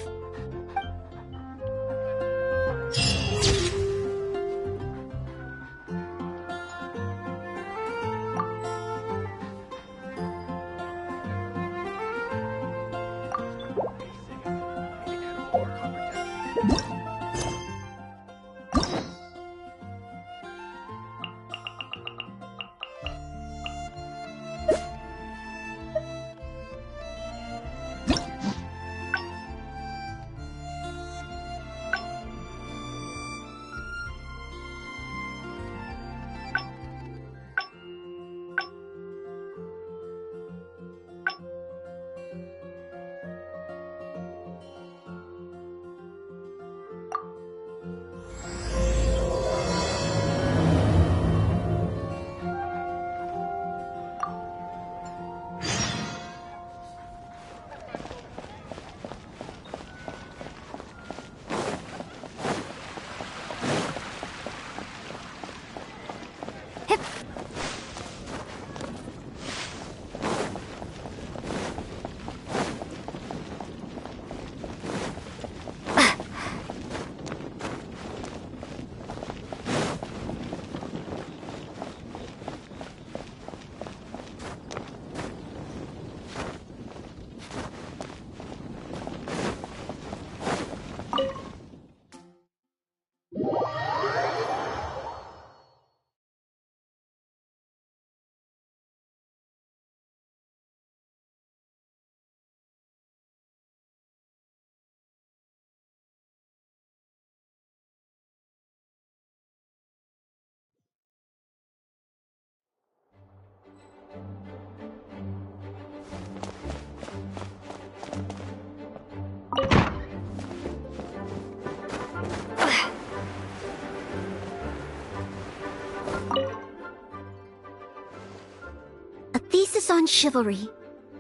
Thesis on Chivalry,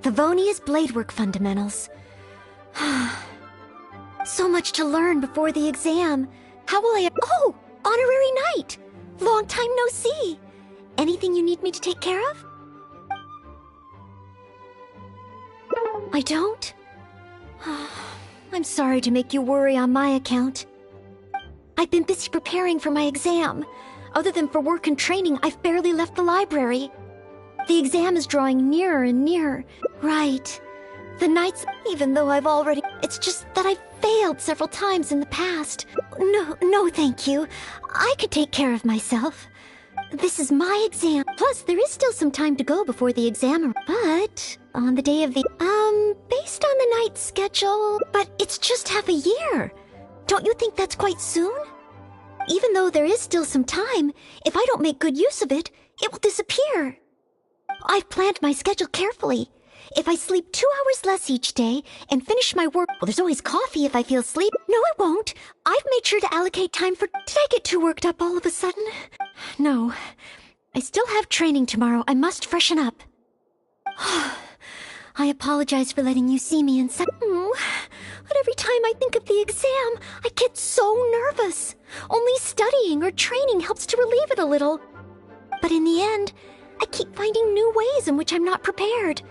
Favonia's Bladework Fundamentals. So much to learn before the exam. How will I... Oh! Honorary Knight! Long time no see! Anything you need me to take care of? I don't? I'm sorry to make you worry on my account. I've been busy preparing for my exam. Other than for work and training, I've barely left the library. The exam is drawing nearer and nearer. Right. The nights, even though I've already... It's just that I've failed several times in the past. No, thank you. I could take care of myself. This is my exam. Plus, there is still some time to go before the exam. But, on the day of the... based on the night schedule... But it's just half a year. Don't you think that's quite soon? Even though there is still some time, if I don't make good use of it, it will disappear. I've planned my schedule carefully. If I sleep 2 hours less each day and finish my work... Well, there's always coffee if I feel sleep. No, it won't. I've made sure to allocate time for... Did I get too worked up all of a sudden? No. I still have training tomorrow. I must freshen up. I apologize for letting you see me in such... But every time I think of the exam, I get so nervous. Only studying or training helps to relieve it a little. But in the end, I keep finding new ways in which I'm not prepared.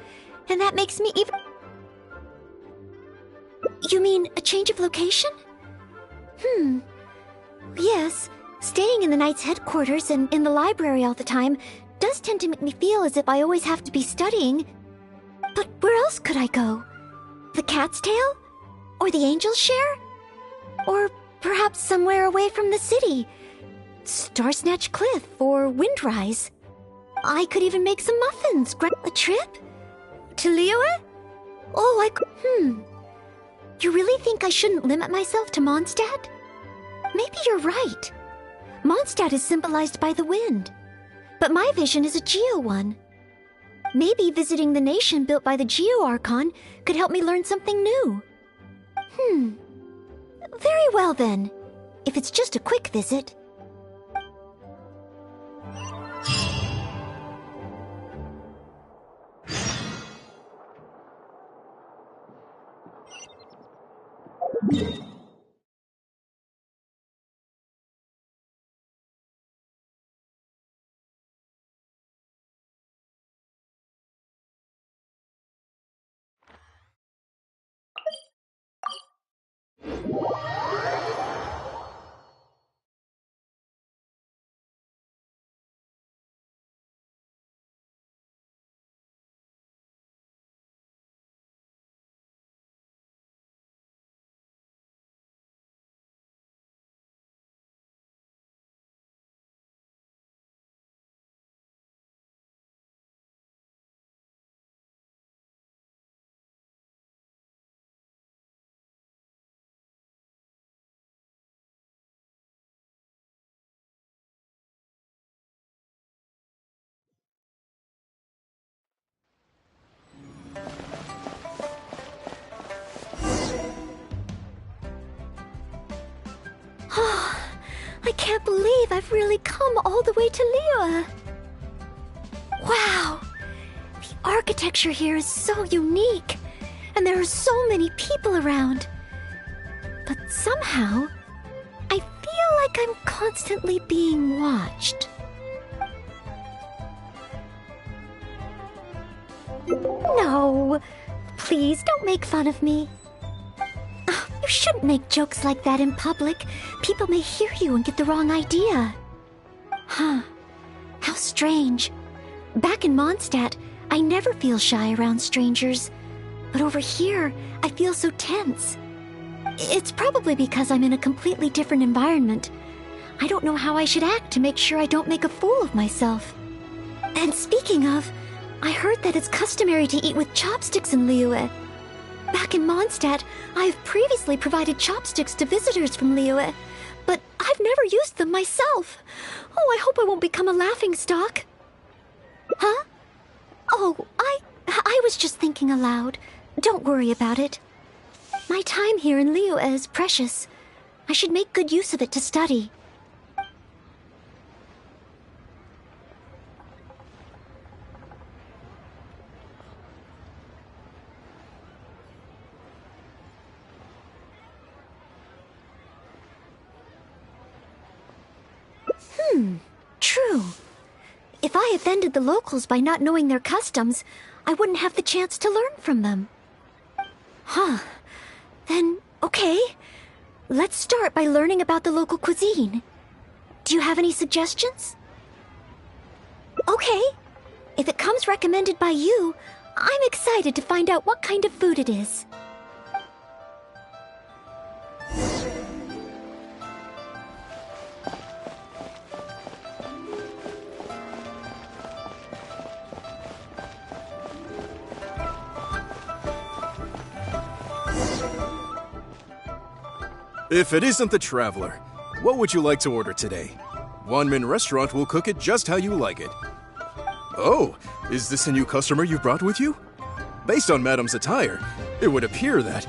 And that makes me even... You mean a change of location? Yes, staying in the Knight's headquarters and in the library all the time does tend to make me feel as if I always have to be studying. But where else could I go? The Cat's Tail? Or the Angel's Share? Or perhaps somewhere away from the city. Star Snatch Cliff or Windrise. I could even make some muffins. A trip? To Liyue? Oh, You really think I shouldn't limit myself to Mondstadt? Maybe you're right. Mondstadt is symbolized by the wind. But my vision is a Geo one. Maybe visiting the nation built by the Geo Archon could help me learn something new. Very well then. If it's just a quick visit. I can't believe I've really come all the way to Liyue. Wow! The architecture here is so unique, and there are so many people around. But somehow, I feel like I'm constantly being watched. No, please don't make fun of me. You shouldn't make jokes like that in public. People may hear you and get the wrong idea. Huh. How strange. Back in Mondstadt, I never feel shy around strangers. But over here, I feel so tense. It's probably because I'm in a completely different environment. I don't know how I should act to make sure I don't make a fool of myself. And speaking of, I heard that it's customary to eat with chopsticks in Liyue. Back in Mondstadt, I have previously provided chopsticks to visitors from Liyue, but I've never used them myself. Oh, I hope I won't become a laughingstock. Huh? Oh, I was just thinking aloud. Don't worry about it. My time here in Liyue is precious. I should make good use of it to study. True. If I offended the locals by not knowing their customs, I wouldn't have the chance to learn from them. Huh. Then, okay. Let's start by learning about the local cuisine. Do you have any suggestions? Okay. If it comes recommended by you, I'm excited to find out what kind of food it is. If it isn't the Traveler, what would you like to order today? Wanmin Restaurant will cook it just how you like it. Oh, is this a new customer you brought with you? Based on Madam's attire, it would appear that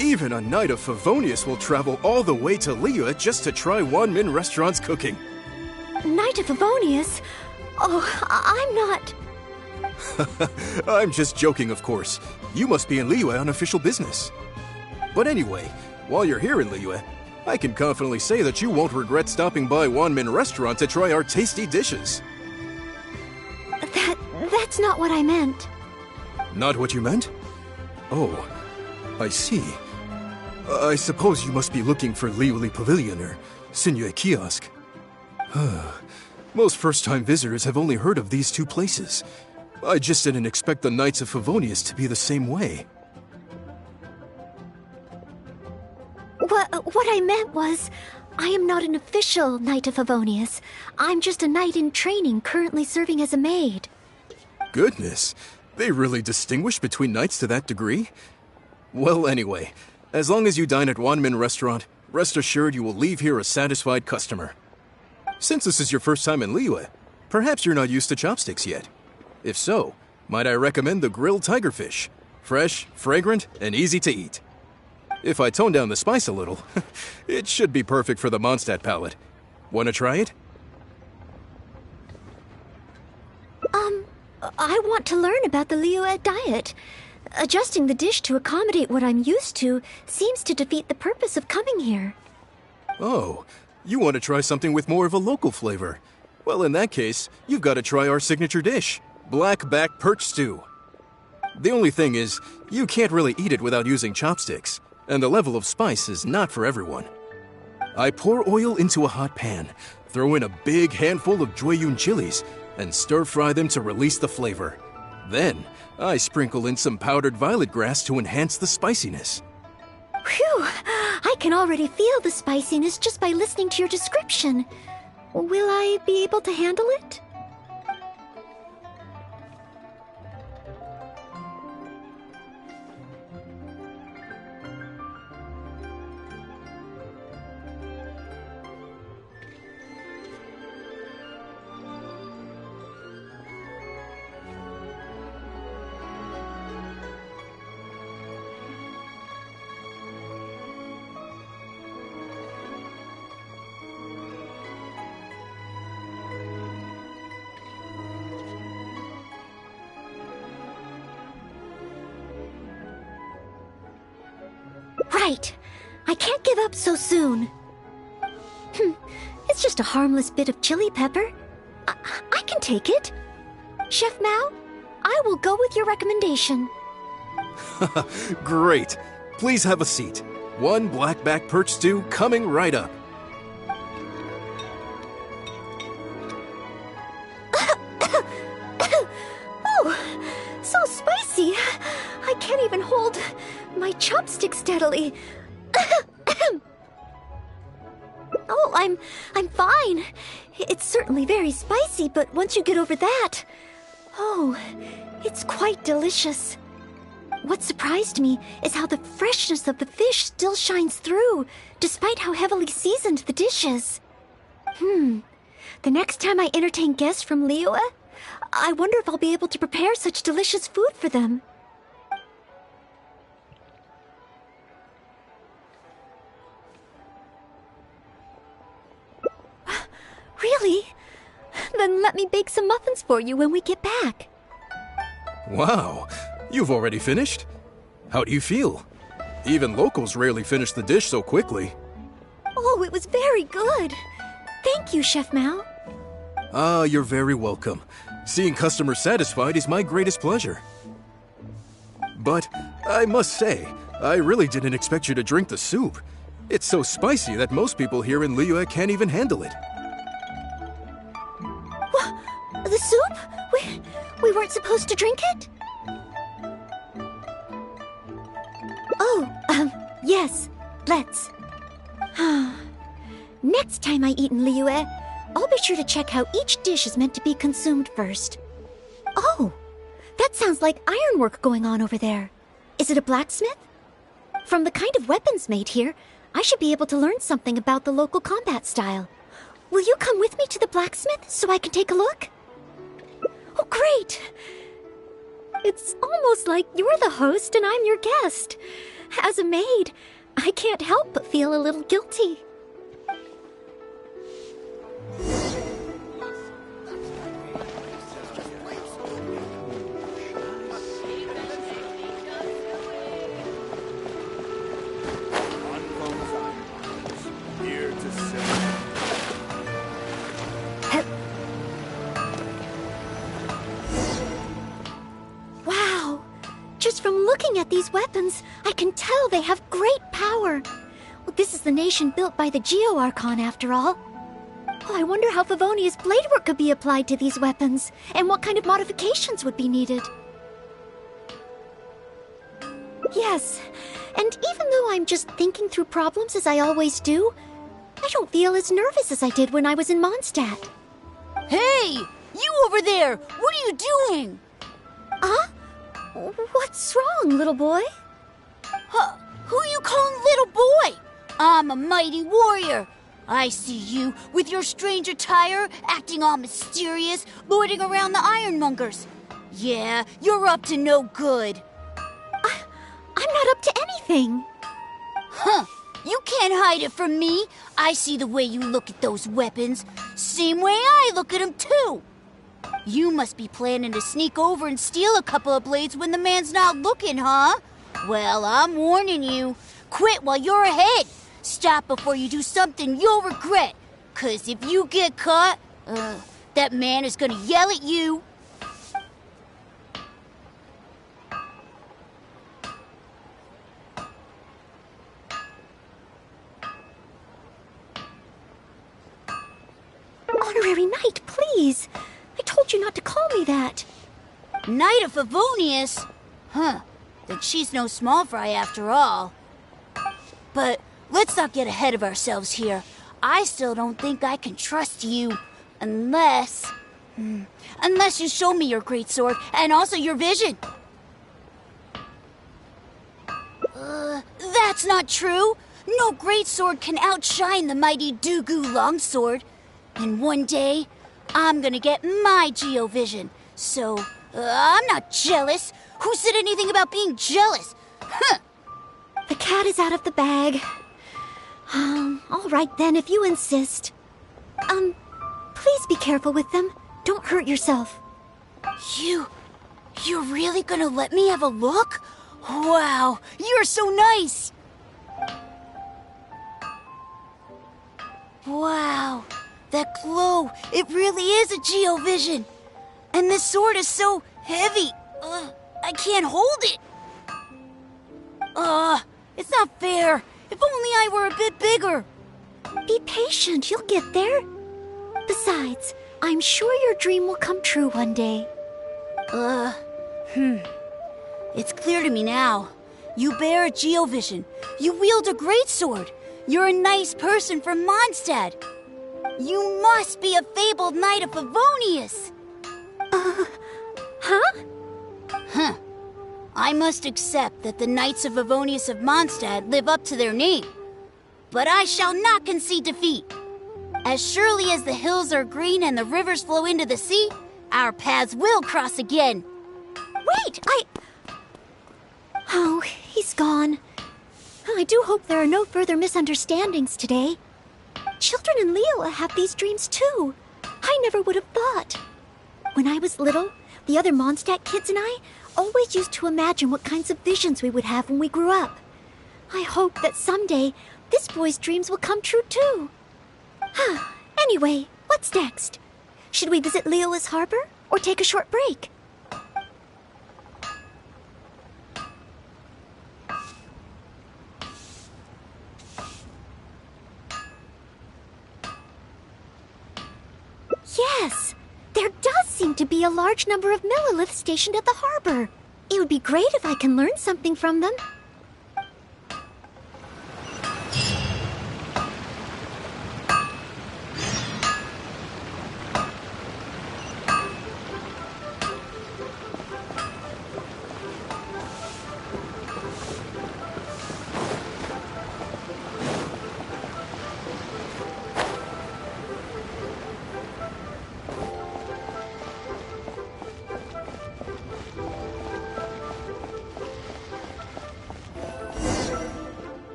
even a Knight of Favonius will travel all the way to Liyue just to try Wanmin Restaurant's cooking. Knight of Favonius? Oh, I'm not... I'm just joking, of course. You must be in Liyue on official business. But anyway, while you're here in Liyue, I can confidently say that you won't regret stopping by Wanmin Restaurant to try our tasty dishes. That's not what I meant. Not what you meant? Oh, I see. I suppose you must be looking for Liyue Pavilion or Sinyue Kiosk. Most first-time visitors have only heard of these two places. I just didn't expect the Knights of Favonius to be the same way. What I meant was, I am not an official Knight of Favonius. I'm just a knight in training currently serving as a maid. Goodness, they really distinguish between knights to that degree? Well, anyway, as long as you dine at Wanmin Restaurant, rest assured you will leave here a satisfied customer. Since this is your first time in Liyue, perhaps you're not used to chopsticks yet. If so, might I recommend the grilled tigerfish? Fresh, fragrant, and easy to eat. If I tone down the spice a little, it should be perfect for the Mondstadt palate. Want to try it? I want to learn about the Liyue diet. Adjusting the dish to accommodate what I'm used to seems to defeat the purpose of coming here. Oh, you want to try something with more of a local flavor? Well, in that case, you've got to try our signature dish, black back perch stew. The only thing is, you can't really eat it without using chopsticks, and the level of spice is not for everyone. I pour oil into a hot pan, throw in a big handful of Jueyun chilies, and stir-fry them to release the flavor. Then, I sprinkle in some powdered violet grass to enhance the spiciness. Phew! I can already feel the spiciness just by listening to your description. Will I be able to handle it? Right. I can't give up so soon. It's just a harmless bit of chili pepper. I can take it. Chef Mao, I will go with your recommendation. Great. Please have a seat. One blackback perch stew coming right up. Oh, so spicy. I can't even hold my chopstick steadily. Oh, I'm fine. It's certainly very spicy, but once you get over that, oh, it's quite delicious. What surprised me is how the freshness of the fish still shines through, despite how heavily seasoned the dish is. The next time I entertain guests from Liyue, I wonder if I'll be able to prepare such delicious food for them. Really? Then let me bake some muffins for you when we get back. Wow, you've already finished? How do you feel? Even locals rarely finish the dish so quickly. Oh, it was very good. Thank you, Chef Mao. Ah, you're very welcome. Seeing customers satisfied is my greatest pleasure. But I must say, I really didn't expect you to drink the soup. It's so spicy that most people here in Liyue can't even handle it. The soup? We weren't supposed to drink it? Oh, yes. Let's. Next time I eat in Liyue, I'll be sure to check how each dish is meant to be consumed first. Oh, that sounds like ironwork going on over there. Is it a blacksmith? From the kind of weapons made here, I should be able to learn something about the local combat style. Will you come with me to the blacksmith so I can take a look? Oh, great! It's almost like you're the host and I'm your guest. As a maid, I can't help but feel a little guilty. Looking at these weapons, I can tell they have great power. Well, this is the nation built by the Geo-Archon, after all. Oh, I wonder how Favonia's bladework could be applied to these weapons, and what kind of modifications would be needed. Yes, and even though I'm just thinking through problems as I always do, I don't feel as nervous as I did when I was in Mondstadt. Hey! You over there! What are you doing? Huh? What's wrong, little boy? Who you calling little boy? I'm a mighty warrior. I see you with your strange attire, acting all mysterious, loitering around the ironmongers. Yeah, you're up to no good. I'm not up to anything. Huh. You can't hide it from me. I see the way you look at those weapons. Same way I look at them, too. You must be planning to sneak over and steal a couple of blades when the man's not looking, huh? Well, I'm warning you. Quit while you're ahead. Stop before you do something you'll regret. 'Cause if you get caught, that man is gonna yell at you. Honorary Knight, please. I told you not to call me that. Knight of Favonius? Huh. Then she's no small fry after all. But let's not get ahead of ourselves here. I still don't think I can trust you. Unless you show me your great sword and also your vision. That's not true. No great sword can outshine the mighty Dugu longsword. And one day, I'm gonna get my Geovision. So, I'm not jealous. Who said anything about being jealous? Huh. The cat is out of the bag. All right then, if you insist. Please be careful with them. Don't hurt yourself. You're really gonna let me have a look? Wow, you're so nice! Wow, that glow, it really is a Geovision. And this sword is so heavy, I can't hold it. It's not fair. If only I were a bit bigger. Be patient, you'll get there. Besides, I'm sure your dream will come true one day. It's clear to me now. You bear a Geovision. You wield a greatsword. You're a nice person from Mondstadt. You must be a fabled knight of Favonius. Huh? I must accept that the Knights of Favonius of Mondstadt live up to their name. But I shall not concede defeat. As surely as the hills are green and the rivers flow into the sea, our paths will cross again. Wait, Oh, he's gone. I do hope there are no further misunderstandings today. Children in Leola have these dreams too. I never would have thought. When I was little, the other Mondstadt kids and I always used to imagine what kinds of visions we would have when we grew up. I hope that someday this boy's dreams will come true too. Anyway, what's next? Should we visit Leola's harbor or take a short break? Yes! There does seem to be a large number of Milliliths stationed at the harbor. It would be great if I can learn something from them.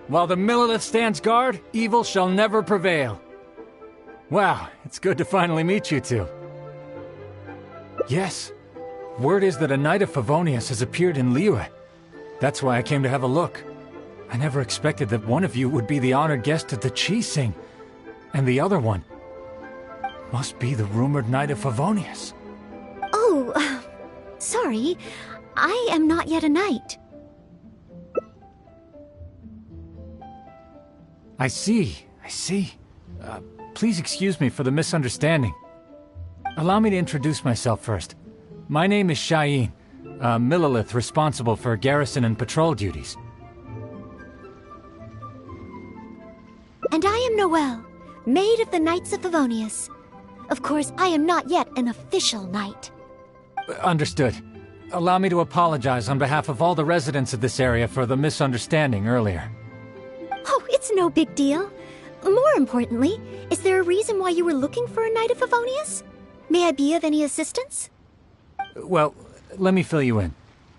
While the Millilith stands guard, evil shall never prevail. Wow, it's good to finally meet you two. Yes, word is that a Knight of Favonius has appeared in Liyue. That's why I came to have a look. I never expected that one of you would be the honored guest at the Chi Sing, and the other one must be the rumored Knight of Favonius. Oh, sorry. I am not yet a knight. I see. Please excuse me for the misunderstanding. Allow me to introduce myself first. My name is Shayin, a Millilith responsible for garrison and patrol duties. And I am Noelle, maid of the Knights of Favonius. Of course, I am not yet an official knight. Understood. Allow me to apologize on behalf of all the residents of this area for the misunderstanding earlier. Oh, it's no big deal. More importantly, is there a reason why you were looking for a Knight of Favonius? May I be of any assistance? Well, let me fill you in.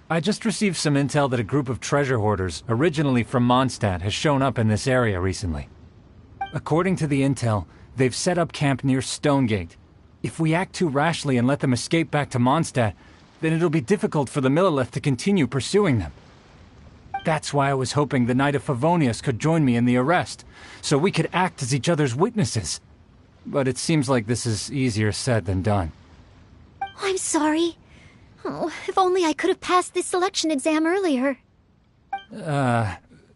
I just received some intel that a group of treasure hoarders, originally from Mondstadt, has shown up in this area recently. According to the intel, they've set up camp near Stonegate. If we act too rashly and let them escape back to Mondstadt, then it'll be difficult for the Millelith to continue pursuing them. That's why I was hoping the Knight of Favonius could join me in the arrest, so we could act as each other's witnesses. But it seems like this is easier said than done. I'm sorry. Oh, if only I could have passed this selection exam earlier.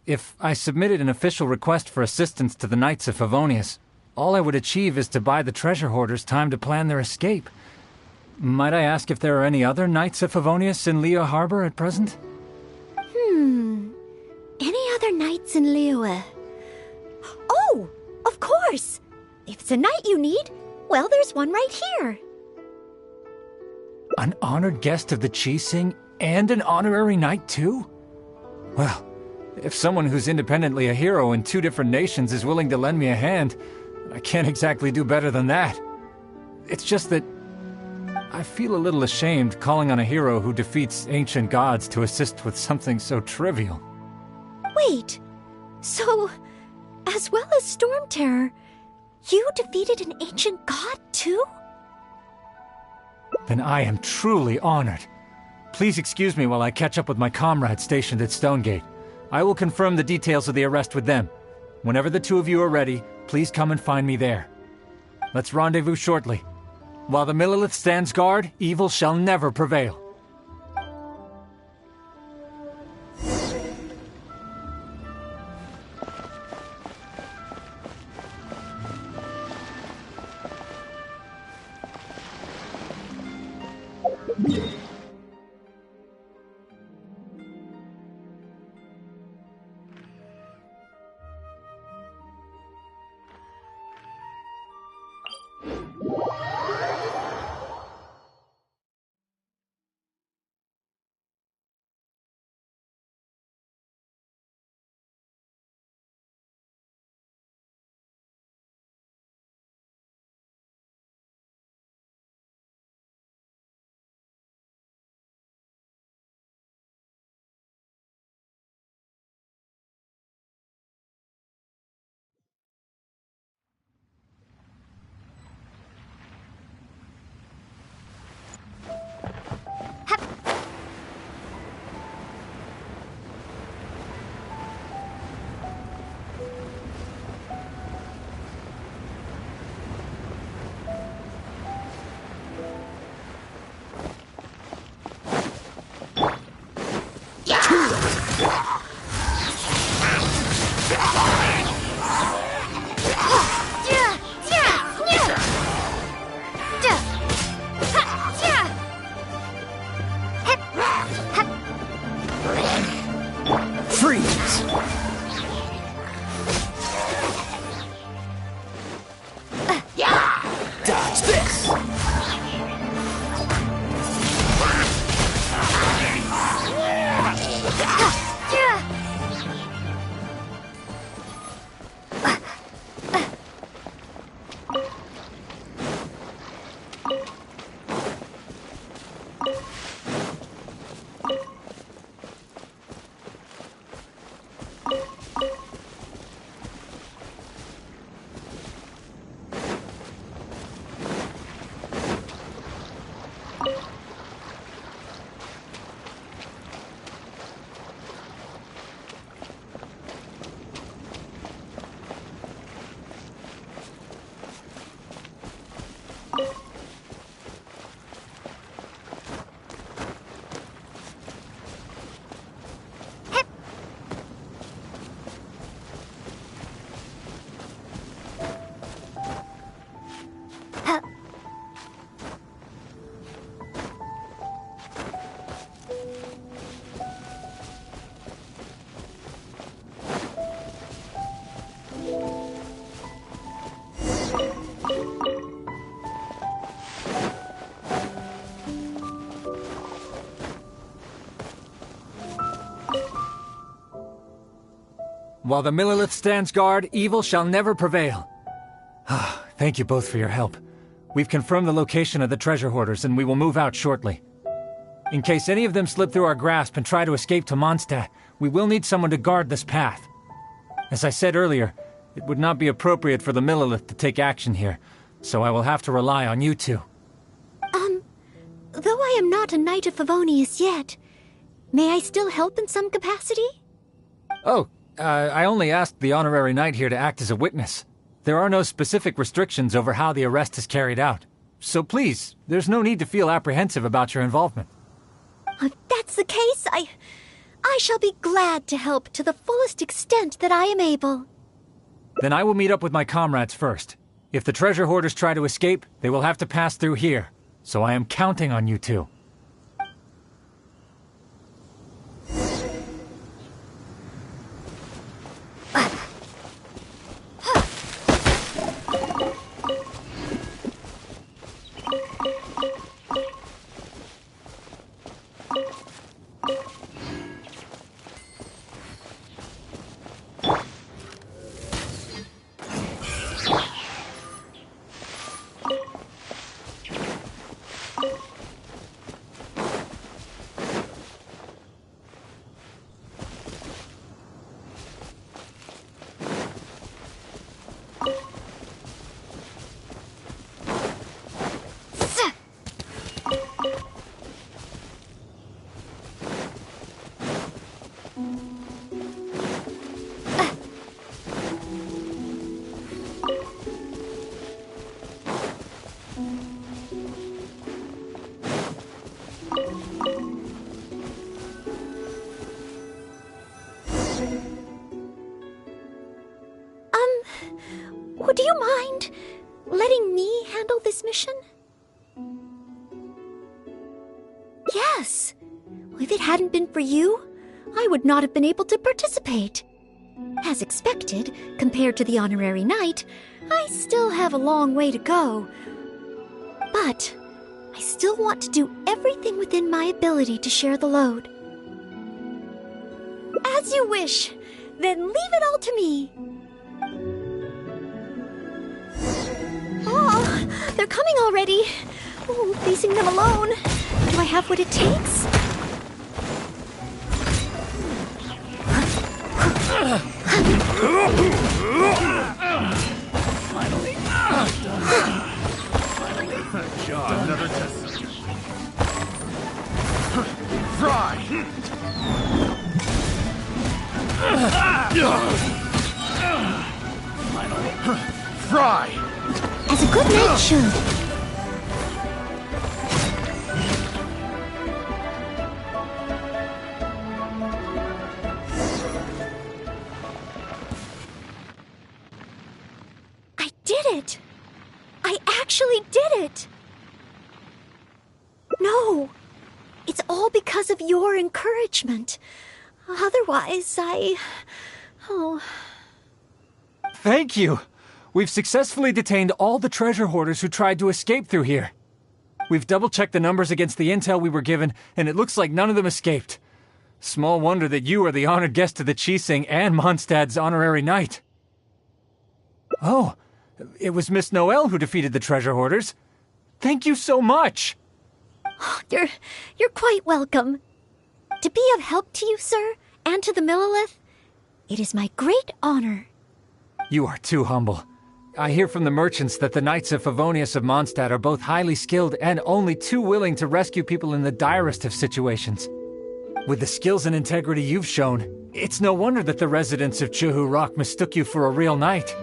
If I submitted an official request for assistance to the Knights of Favonius, all I would achieve is to buy the treasure hoarders time to plan their escape. Might I ask if there are any other Knights of Favonius in Liyue Harbor at present? Any other knights in Liyue? Oh, of course! If it's a knight you need, well, there's one right here. An honored guest of the Qixing and an honorary knight too? Well, if someone who's independently a hero in two different nations is willing to lend me a hand, I can't exactly do better than that. It's just that I feel a little ashamed calling on a hero who defeats ancient gods to assist with something so trivial. Wait, so, as well as Storm Terror, you defeated an ancient god too? Then I am truly honored. Please excuse me while I catch up with my comrades stationed at Stonegate. I will confirm the details of the arrest with them. Whenever the two of you are ready, please come and find me there. Let's rendezvous shortly. While the Millelith stands guard, evil shall never prevail. While the Millilith stands guard, evil shall never prevail. Thank you both for your help. We've confirmed the location of the treasure hoarders, and we will move out shortly. In case any of them slip through our grasp and try to escape to Mondstadt, we will need someone to guard this path. As I said earlier, it would not be appropriate for the Millilith to take action here, so I will have to rely on you two. Though I am not a Knight of Favonius yet, may I still help in some capacity? Oh, I only asked the honorary knight here to act as a witness. There are no specific restrictions over how the arrest is carried out. So please, there's no need to feel apprehensive about your involvement. If that's the case, I shall be glad to help to the fullest extent that I am able. Then I will meet up with my comrades first. If the treasure hoarders try to escape, they will have to pass through here. So I am counting on you two. Would you mind letting me handle this mission? Yes. If it hadn't been for you, I would not have been able to participate. As expected, compared to the honorary knight, I still have a long way to go. But I still want to do everything within my ability to share the load. As you wish. Then leave it all to me. Oh, they're coming already. Oh, facing them alone. Do I have what it takes? Finally. Good job. Another test. Fry. Fry. As a good knight should. I did it! I actually did it! No! It's all because of your encouragement. Otherwise, Oh. Thank you! We've successfully detained all the treasure hoarders who tried to escape through here. We've double-checked the numbers against the intel we were given, and it looks like none of them escaped. Small wonder that you are the honored guest of the Qixing and Mondstadt's honorary knight. Oh, it was Miss Noelle who defeated the treasure hoarders. Thank you so much! You're quite welcome. To be of help to you, sir, and to the Millilith, it is my great honor. You are too humble. I hear from the merchants that the Knights of Favonius of Mondstadt are both highly skilled and only too willing to rescue people in the direst of situations. With the skills and integrity you've shown, it's no wonder that the residents of Chuhu Rock mistook you for a real knight.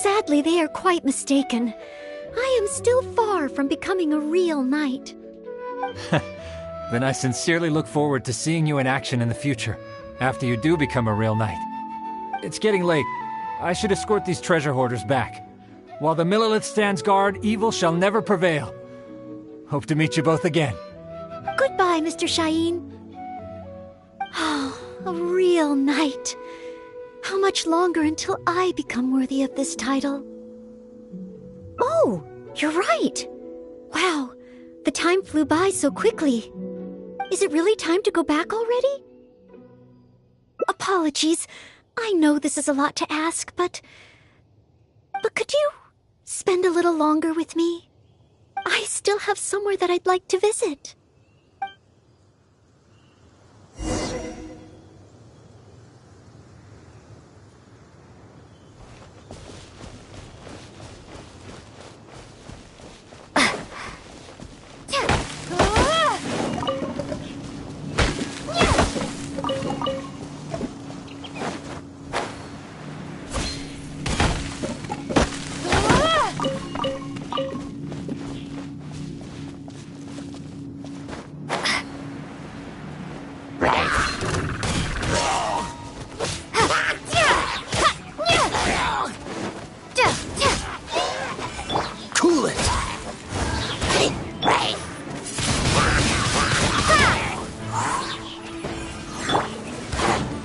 Sadly, they are quite mistaken. I am still far from becoming a real knight. Then I sincerely look forward to seeing you in action in the future, after you do become a real knight. It's getting late. I should escort these treasure hoarders back. While the Millilith stands guard, evil shall never prevail. Hope to meet you both again. Goodbye, Mr. Shaheen. Oh, a real knight. How much longer until I become worthy of this title? Oh, you're right. Wow, the time flew by so quickly. Is it really time to go back already? Apologies. I know this is a lot to ask, but could you spend a little longer with me? I still have somewhere that I'd like to visit.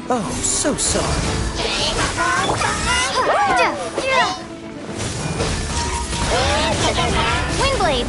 Oh, so sorry. Windblade!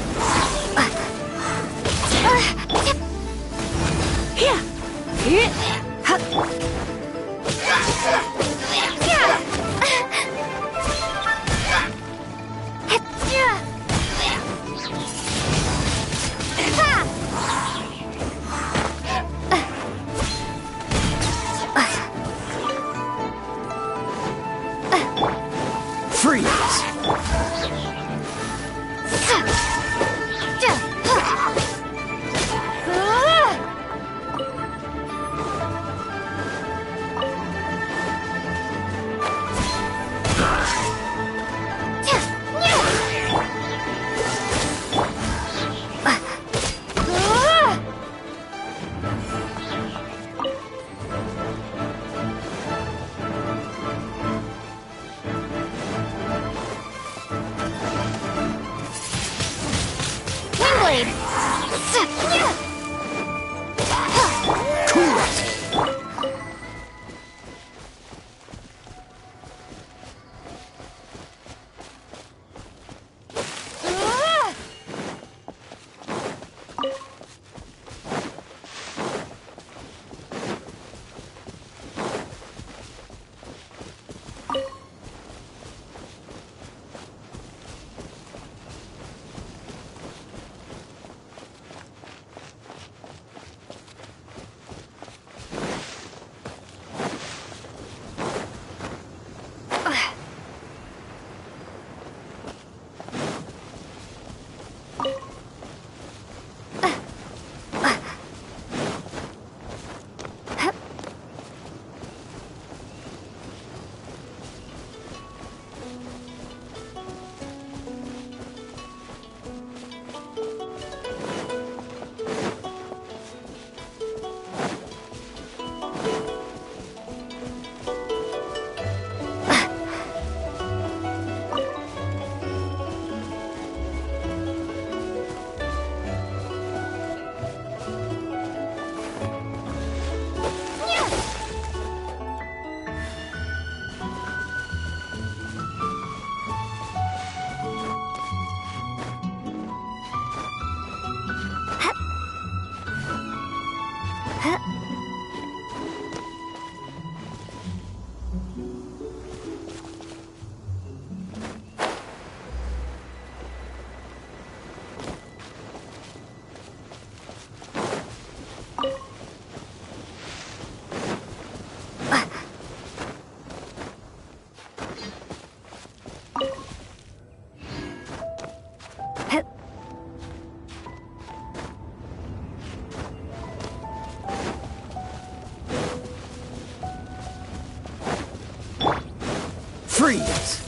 Freeze!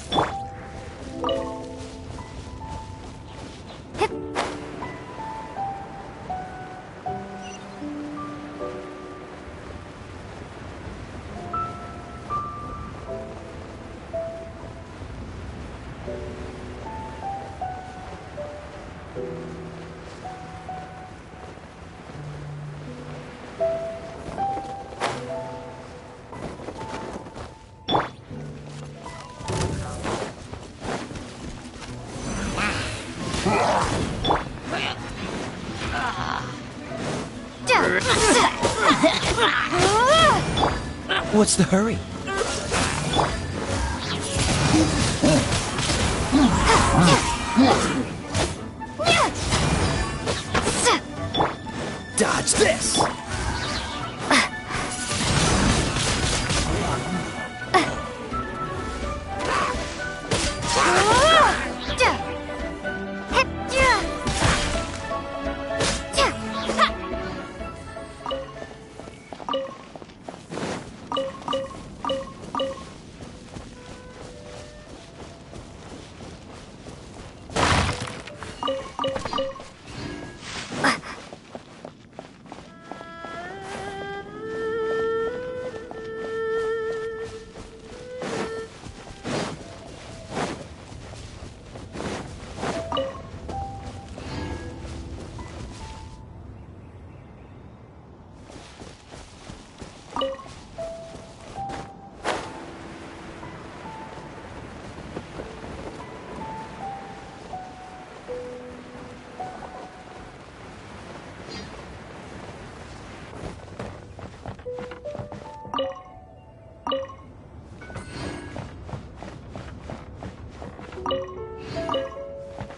What's the hurry? Dodge this!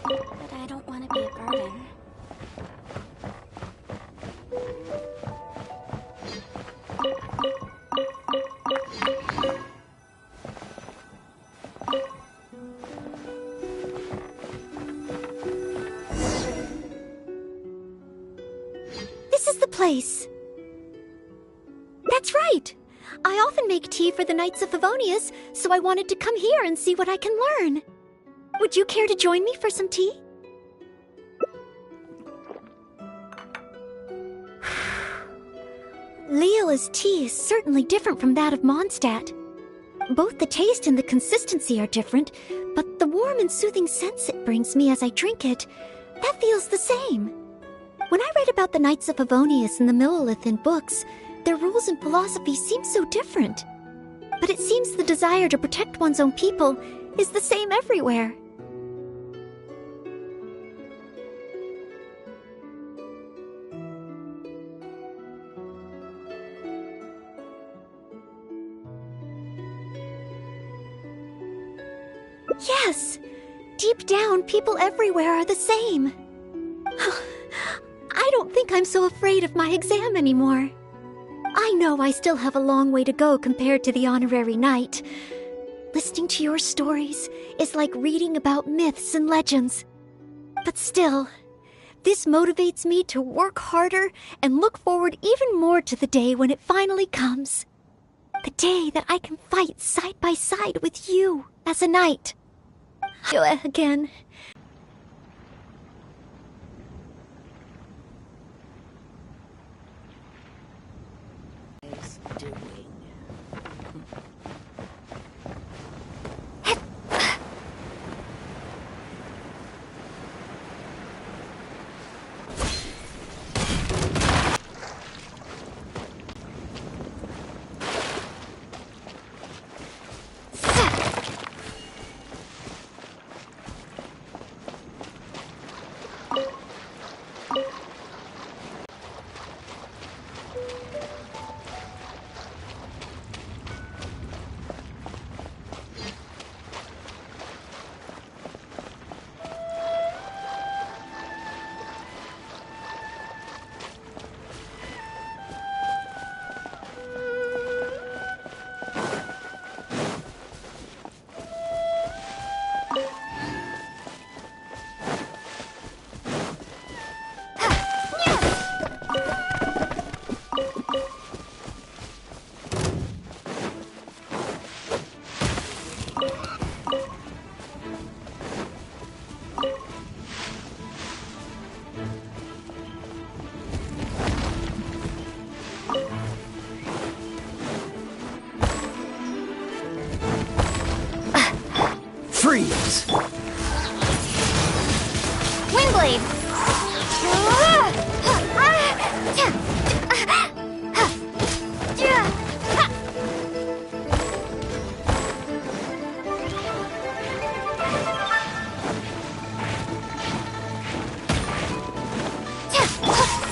But I don't want to be a burden. This is the place. That's right. I often make tea for the Knights of Favonius, so I wanted to come here and see what I can learn. Would you care to join me for some tea? Leola's tea is certainly different from that of Mondstadt. Both the taste and the consistency are different, but the warm and soothing sense it brings me as I drink it, that feels the same. When I read about the Knights of Favonius and the Millelith in books, their rules and philosophy seem so different. But it seems the desire to protect one's own people is the same everywhere. Yes! Deep down, people everywhere are the same. I don't think I'm so afraid of my exam anymore. I know I still have a long way to go compared to the honorary knight. Listening to your stories is like reading about myths and legends. But still, this motivates me to work harder and look forward even more to the day when it finally comes. The day that I can fight side by side with you as a knight. Again. Freeze! Windblade!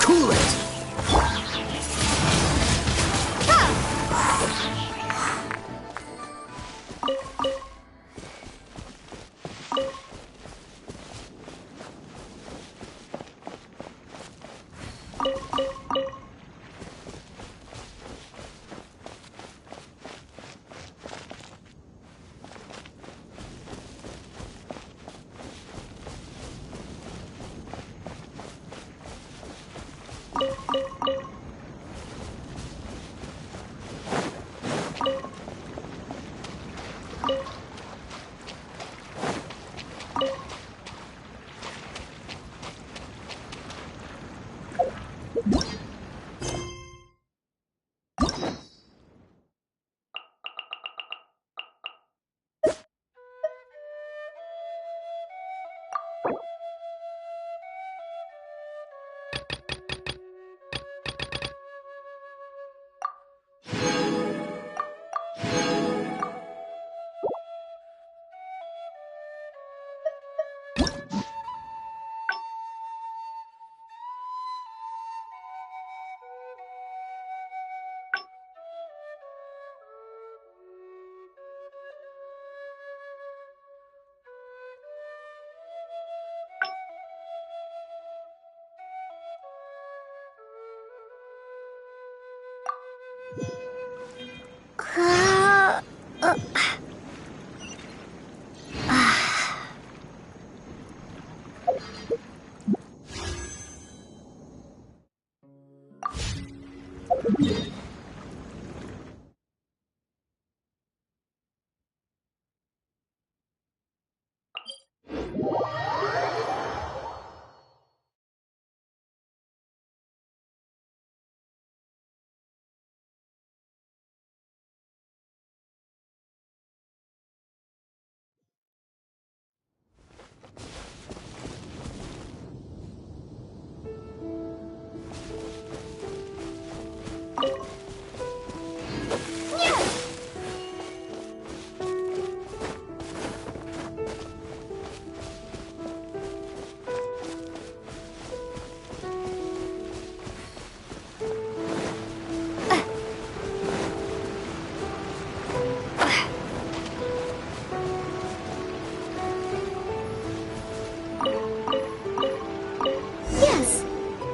Cool it!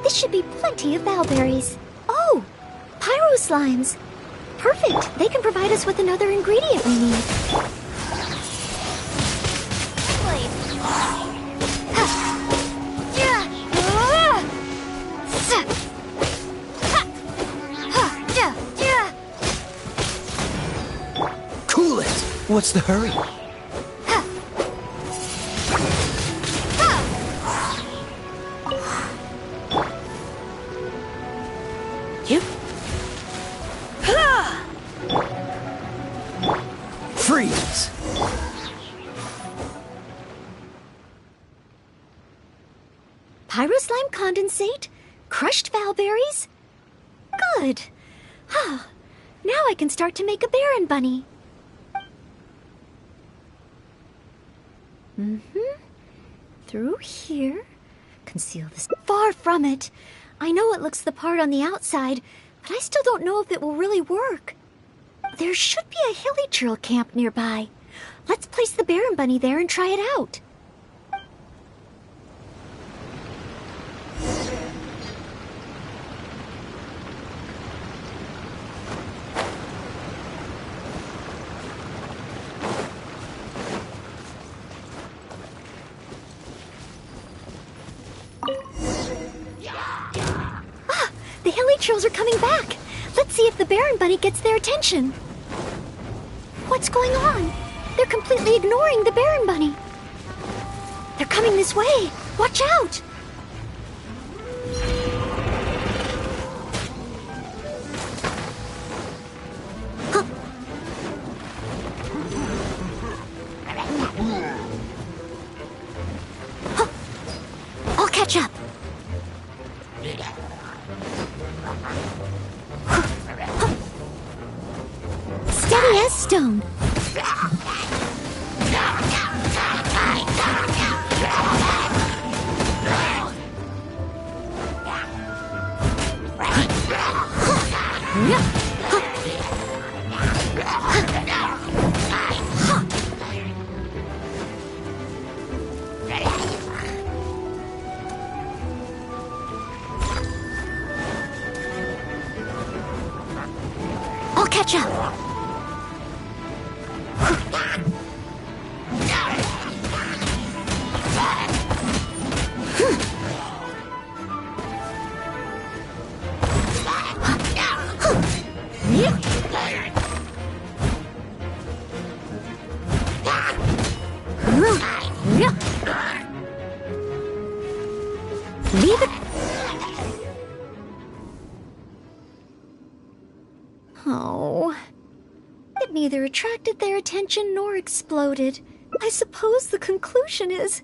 Should be plenty of bowberries. Oh, pyro slimes. Perfect. They can provide us with another ingredient we need. Cool it! What's the hurry? Freeze! Pyro slime condensate? Crushed bowberries? Good. Now I can start to make a Baron bunny. Through here. Conceal this. Far from it. I know it looks the part on the outside, but I still don't know if it will really work. There should be a hilly churl camp nearby. Let's place the Baron bunny there and try it out. The hilly churls are coming back. Let's see if the Baron bunny gets their attention. What's going on? They're completely ignoring the Baron bunny. They're coming this way. Watch out! I'll catch up. Steady as stone. I'll catch up. Leave it. Oh. It neither attracted their attention nor exploded. I suppose the conclusion is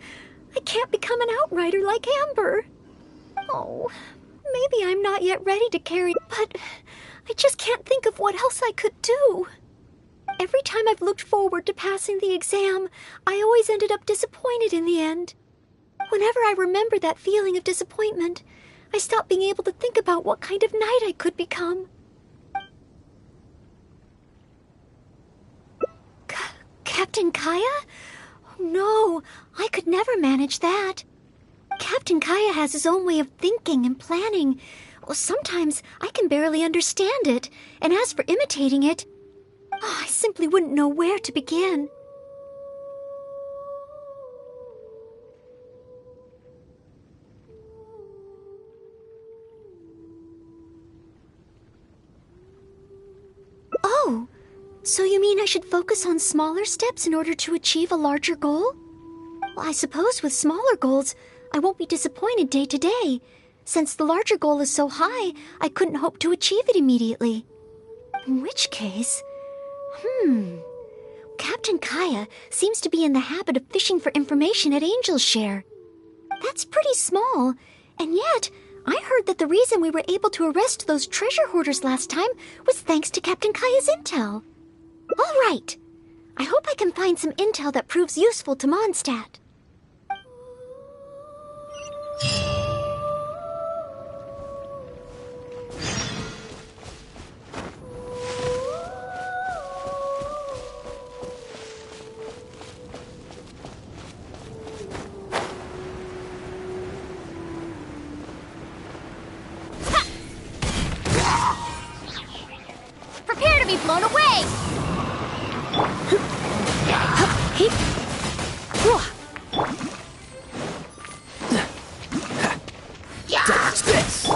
I can't become an outrider like Amber. Oh, maybe I'm not yet ready to carry, but I just can't think of what else I could do. Every time I've looked forward to passing the exam, I always ended up disappointed in the end. Whenever I remember that feeling of disappointment, I stop being able to think about what kind of knight I could become. Captain Kaya? Oh, no, I could never manage that. Captain Kaya has his own way of thinking and planning, Well, sometimes I can barely understand it, and as for imitating it, I simply wouldn't know where to begin. Oh, so you mean I should focus on smaller steps in order to achieve a larger goal? Well, I suppose with smaller goals, I won't be disappointed day to day. Since the larger goal is so high, I couldn't hope to achieve it immediately. In which case... Captain Kaya seems to be in the habit of fishing for information at Angel's Share. That's pretty small, and yet I heard that the reason we were able to arrest those treasure hoarders last time was thanks to Captain Kaya's intel. All right. I hope I can find some intel that proves useful to Mondstadt. Prepare to be blown away! Dodge this!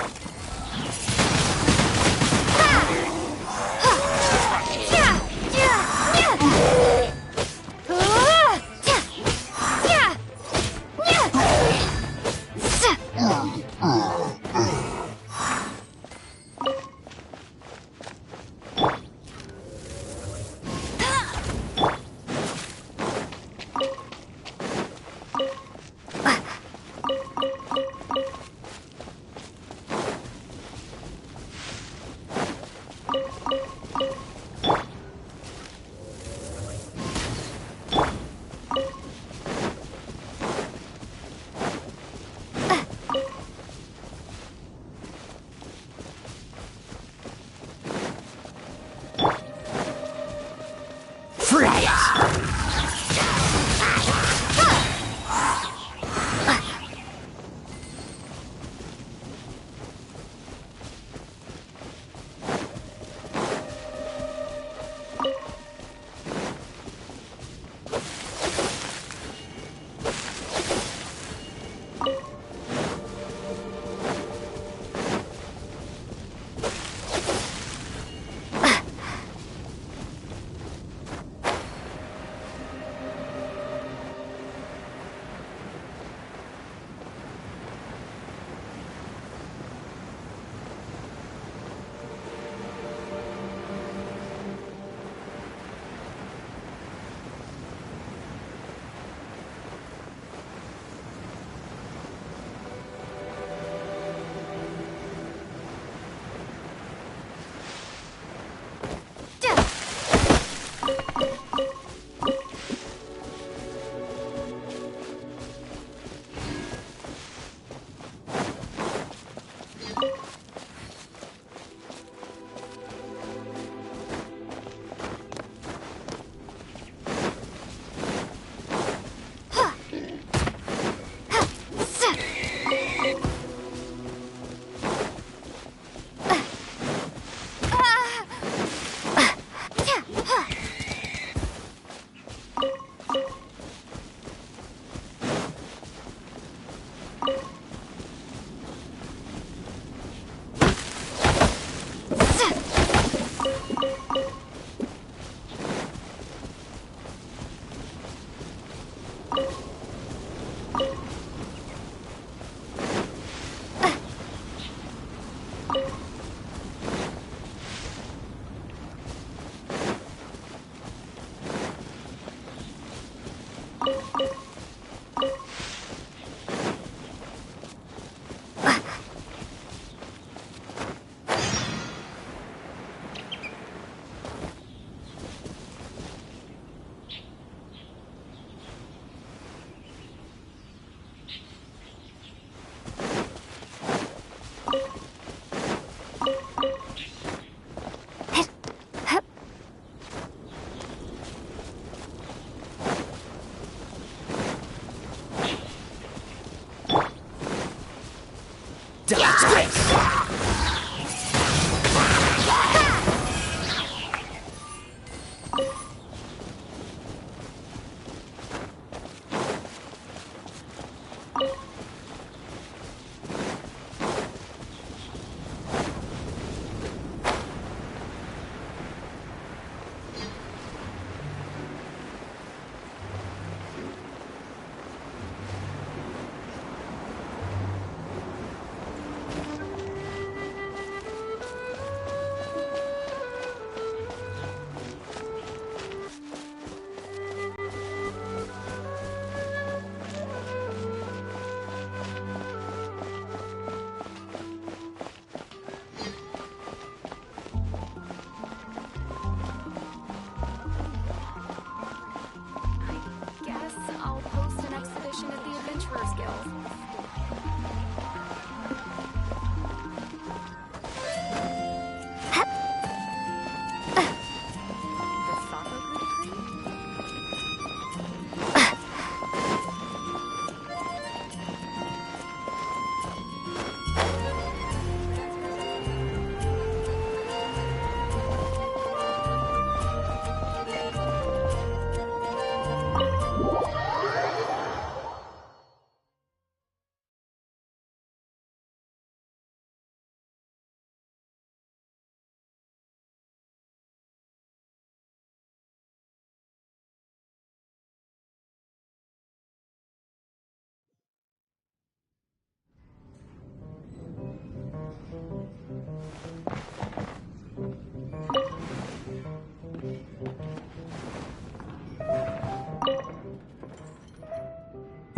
Dodge this!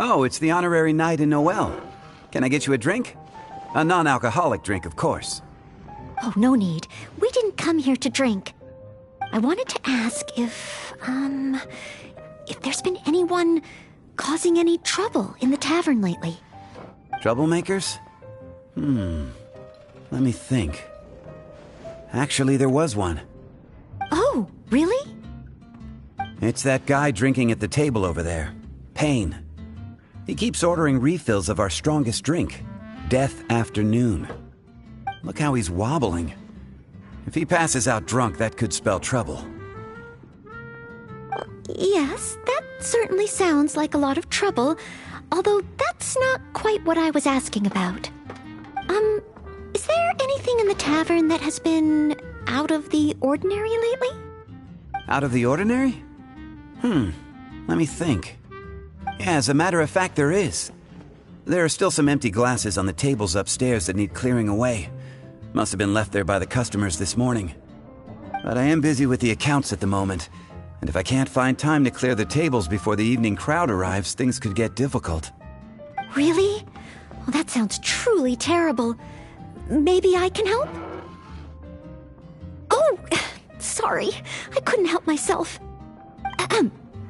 Oh, it's the honorary knight in Noel. Can I get you a drink? A non-alcoholic drink, of course. Oh, no need. We didn't come here to drink. I wanted to ask if there's been anyone causing any trouble in the tavern lately. Troublemakers? Let me think. Actually, there was one. Oh, really? It's that guy drinking at the table over there. Payne. He keeps ordering refills of our strongest drink, Death Afternoon. Look how he's wobbling. If he passes out drunk, that could spell trouble. Yes, that certainly sounds like a lot of trouble, although that's not quite what I was asking about. Is there anything in the tavern that has been out of the ordinary lately? Out of the ordinary? Let me think. Yeah, as a matter of fact, there is. There are still some empty glasses on the tables upstairs that need clearing away. Must have been left there by the customers this morning. But I am busy with the accounts at the moment, and if I can't find time to clear the tables before the evening crowd arrives, things could get difficult. Really? Well, that sounds truly terrible. Maybe I can help? Oh, sorry. I couldn't help myself.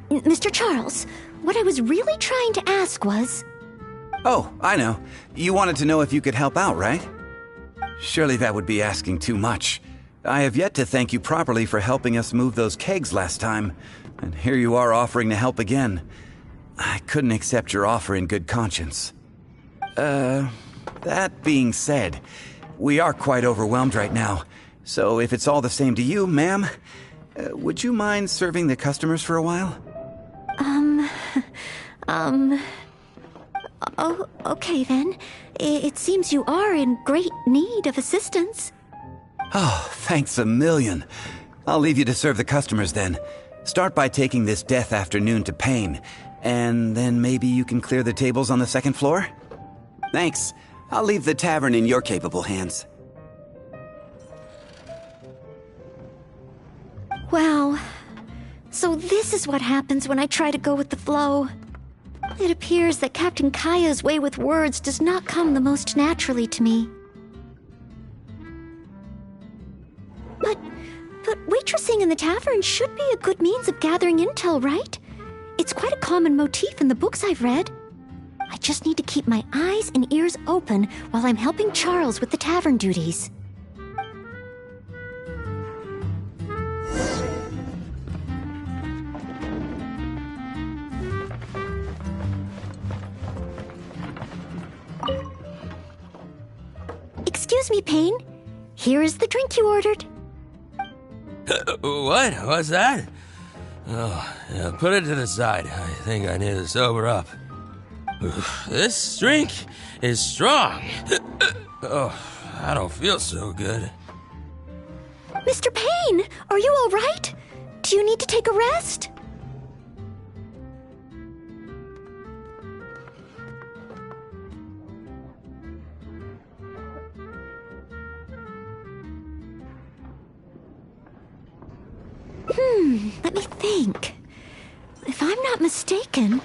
Mr. Charles, what I was really trying to ask was... Oh, I know. You wanted to know if you could help out, right? Surely that would be asking too much. I have yet to thank you properly for helping us move those kegs last time, and here you are offering to help again. I couldn't accept your offer in good conscience. That being said, we are quite overwhelmed right now, so if it's all the same to you, ma'am, would you mind serving the customers for a while? Oh, okay then. It seems you are in great need of assistance. Oh, thanks a million. I'll leave you to serve the customers then. Start by taking this Death Afternoon to Payne, and then maybe you can clear the tables on the second floor? Thanks. I'll leave the tavern in your capable hands. Wow. So this is what happens when I try to go with the flow. It appears that Captain Kaya's way with words does not come the most naturally to me. But waitressing in the tavern should be a good means of gathering intel, right? It's quite a common motif in the books I've read. I just need to keep my eyes and ears open while I'm helping Charles with the tavern duties. Excuse me, Payne. Here is the drink you ordered. What? What's that? Oh, yeah, put it to the side. I think I need to sober up. This drink is strong. Oh, I don't feel so good. Mr. Payne, are you all right? Do you need to take a rest? Let me think. If I'm not mistaken,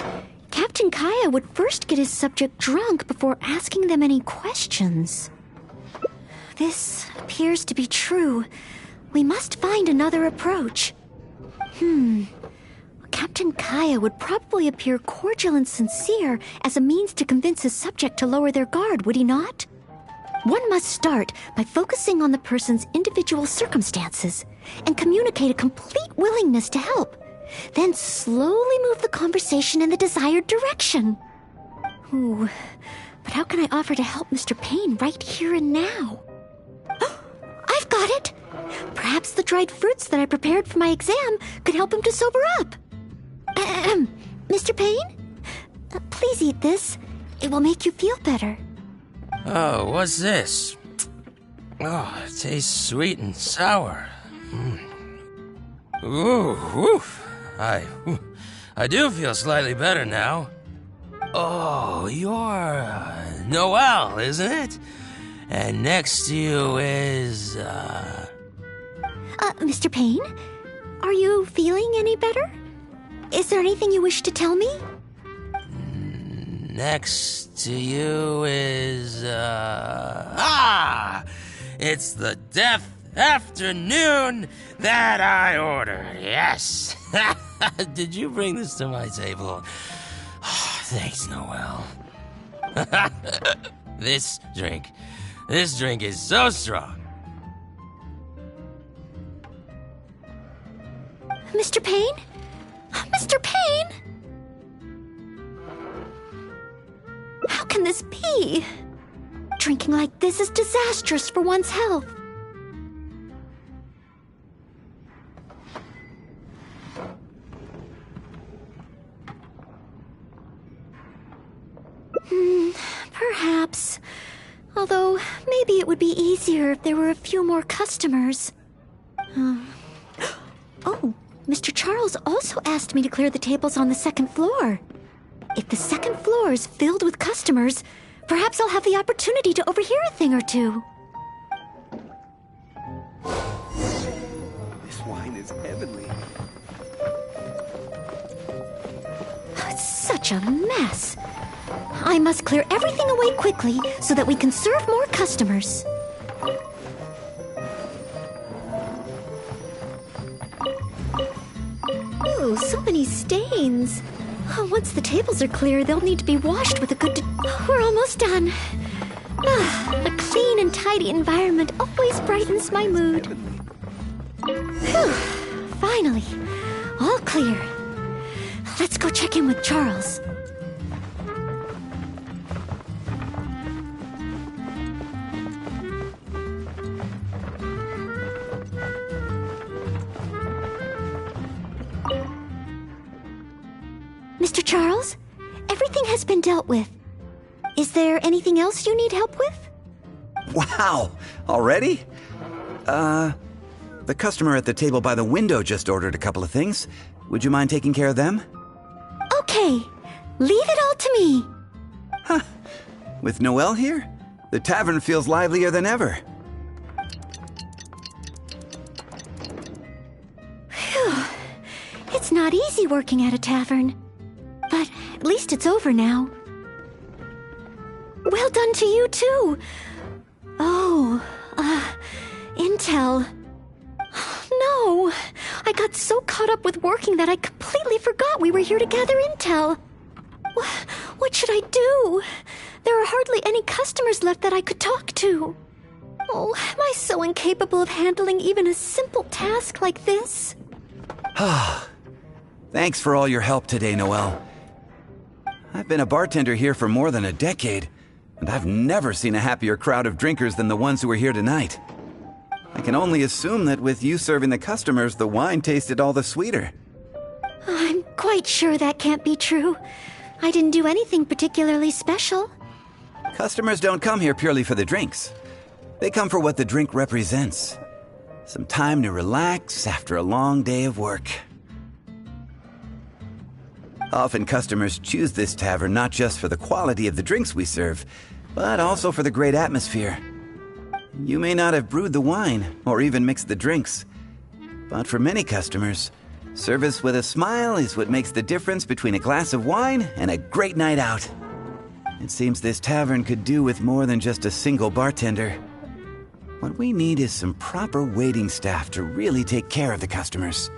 Captain Kaya would first get his subject drunk before asking them any questions. This appears to be true. We must find another approach. Captain Kaya would probably appear cordial and sincere as a means to convince his subject to lower their guard, would he not? One must start by focusing on the person's individual circumstances and communicate a complete willingness to help. Then slowly move the conversation in the desired direction. Ooh, but how can I offer to help Mr. Payne right here and now? I've got it! Perhaps the dried fruits that I prepared for my exam could help him to sober up. Mr. Payne? Please eat this. It will make you feel better. Oh, what's this? Oh, it tastes sweet and sour. Ooh, woof. I do feel slightly better now. Oh, you're Noel, isn't it? And next to you is, Mr. Payne? Are you feeling any better? Is there anything you wish to tell me? next to you is, it's the death afternoon that I ordered, yes. Did you bring this to my table? Oh, thanks, Noel. This drink is so strong. Mr. Payne? Mr. Payne? How can this be? Drinking like this is disastrous for one's health. Perhaps. Although, maybe it would be easier if there were a few more customers. Oh, Mr. Charles also asked me to clear the tables on the second floor. If the second floor is filled with customers, perhaps I'll have the opportunity to overhear a thing or two. This wine is heavenly. It's such a mess. I must clear everything away quickly so that we can serve more customers. Ooh, so many stains. Once the tables are clear, they'll need to be washed with a good... We're almost done. A clean and tidy environment always brightens my mood. Whew. Finally, all clear. Let's go check in with Charles. Mr. Charles, everything has been dealt with. Is there anything else you need help with? Wow! Already? The customer at the table by the window just ordered a couple of things. Would you mind taking care of them? Okay, leave it all to me. Huh. With Noelle here, the tavern feels livelier than ever. Phew. It's not easy working at a tavern. But at least it's over now. Well done to you, too. Oh, Intel. No, I got so caught up with working that I completely forgot we were here to gather intel. What should I do? There are hardly any customers left that I could talk to. Oh, am I so incapable of handling even a simple task like this? Thanks for all your help today, Noelle. I've been a bartender here for more than a decade, and I've never seen a happier crowd of drinkers than the ones who are here tonight. I can only assume that with you serving the customers, the wine tasted all the sweeter. I'm quite sure that can't be true. I didn't do anything particularly special. Customers don't come here purely for the drinks. They come for what the drink represents. Some time to relax after a long day of work. Often customers choose this tavern not just for the quality of the drinks we serve, but also for the great atmosphere. You may not have brewed the wine or even mixed the drinks, but for many customers, service with a smile is what makes the difference between a glass of wine and a great night out. It seems this tavern could do with more than just a single bartender. What we need is some proper waiting staff to really take care of the customers.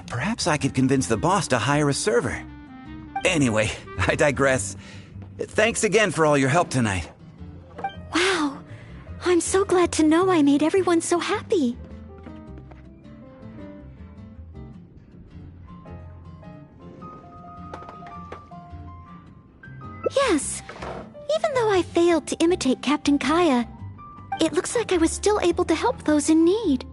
Perhaps I could convince the boss to hire a server. Anyway, I digress. Thanks again for all your help tonight. Wow, I'm so glad to know I made everyone so happy. Yes, even though I failed to imitate Captain Kaya, it looks like I was still able to help those in need.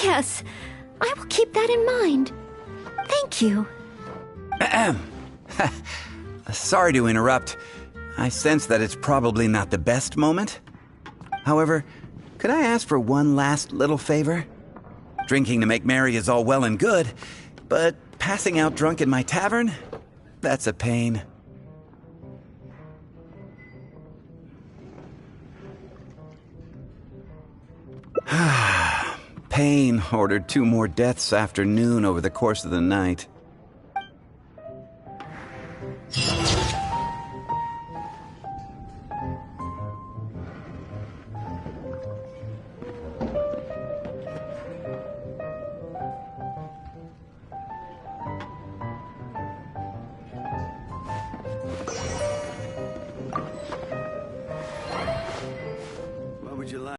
Yes, I will keep that in mind. Thank you. Sorry to interrupt. I sense that it's probably not the best moment. However, could I ask for one last little favor? Drinking to make merry is all well and good, but passing out drunk in my tavern? That's a pain. pain ordered 2 more deaths after noon over the course of the night.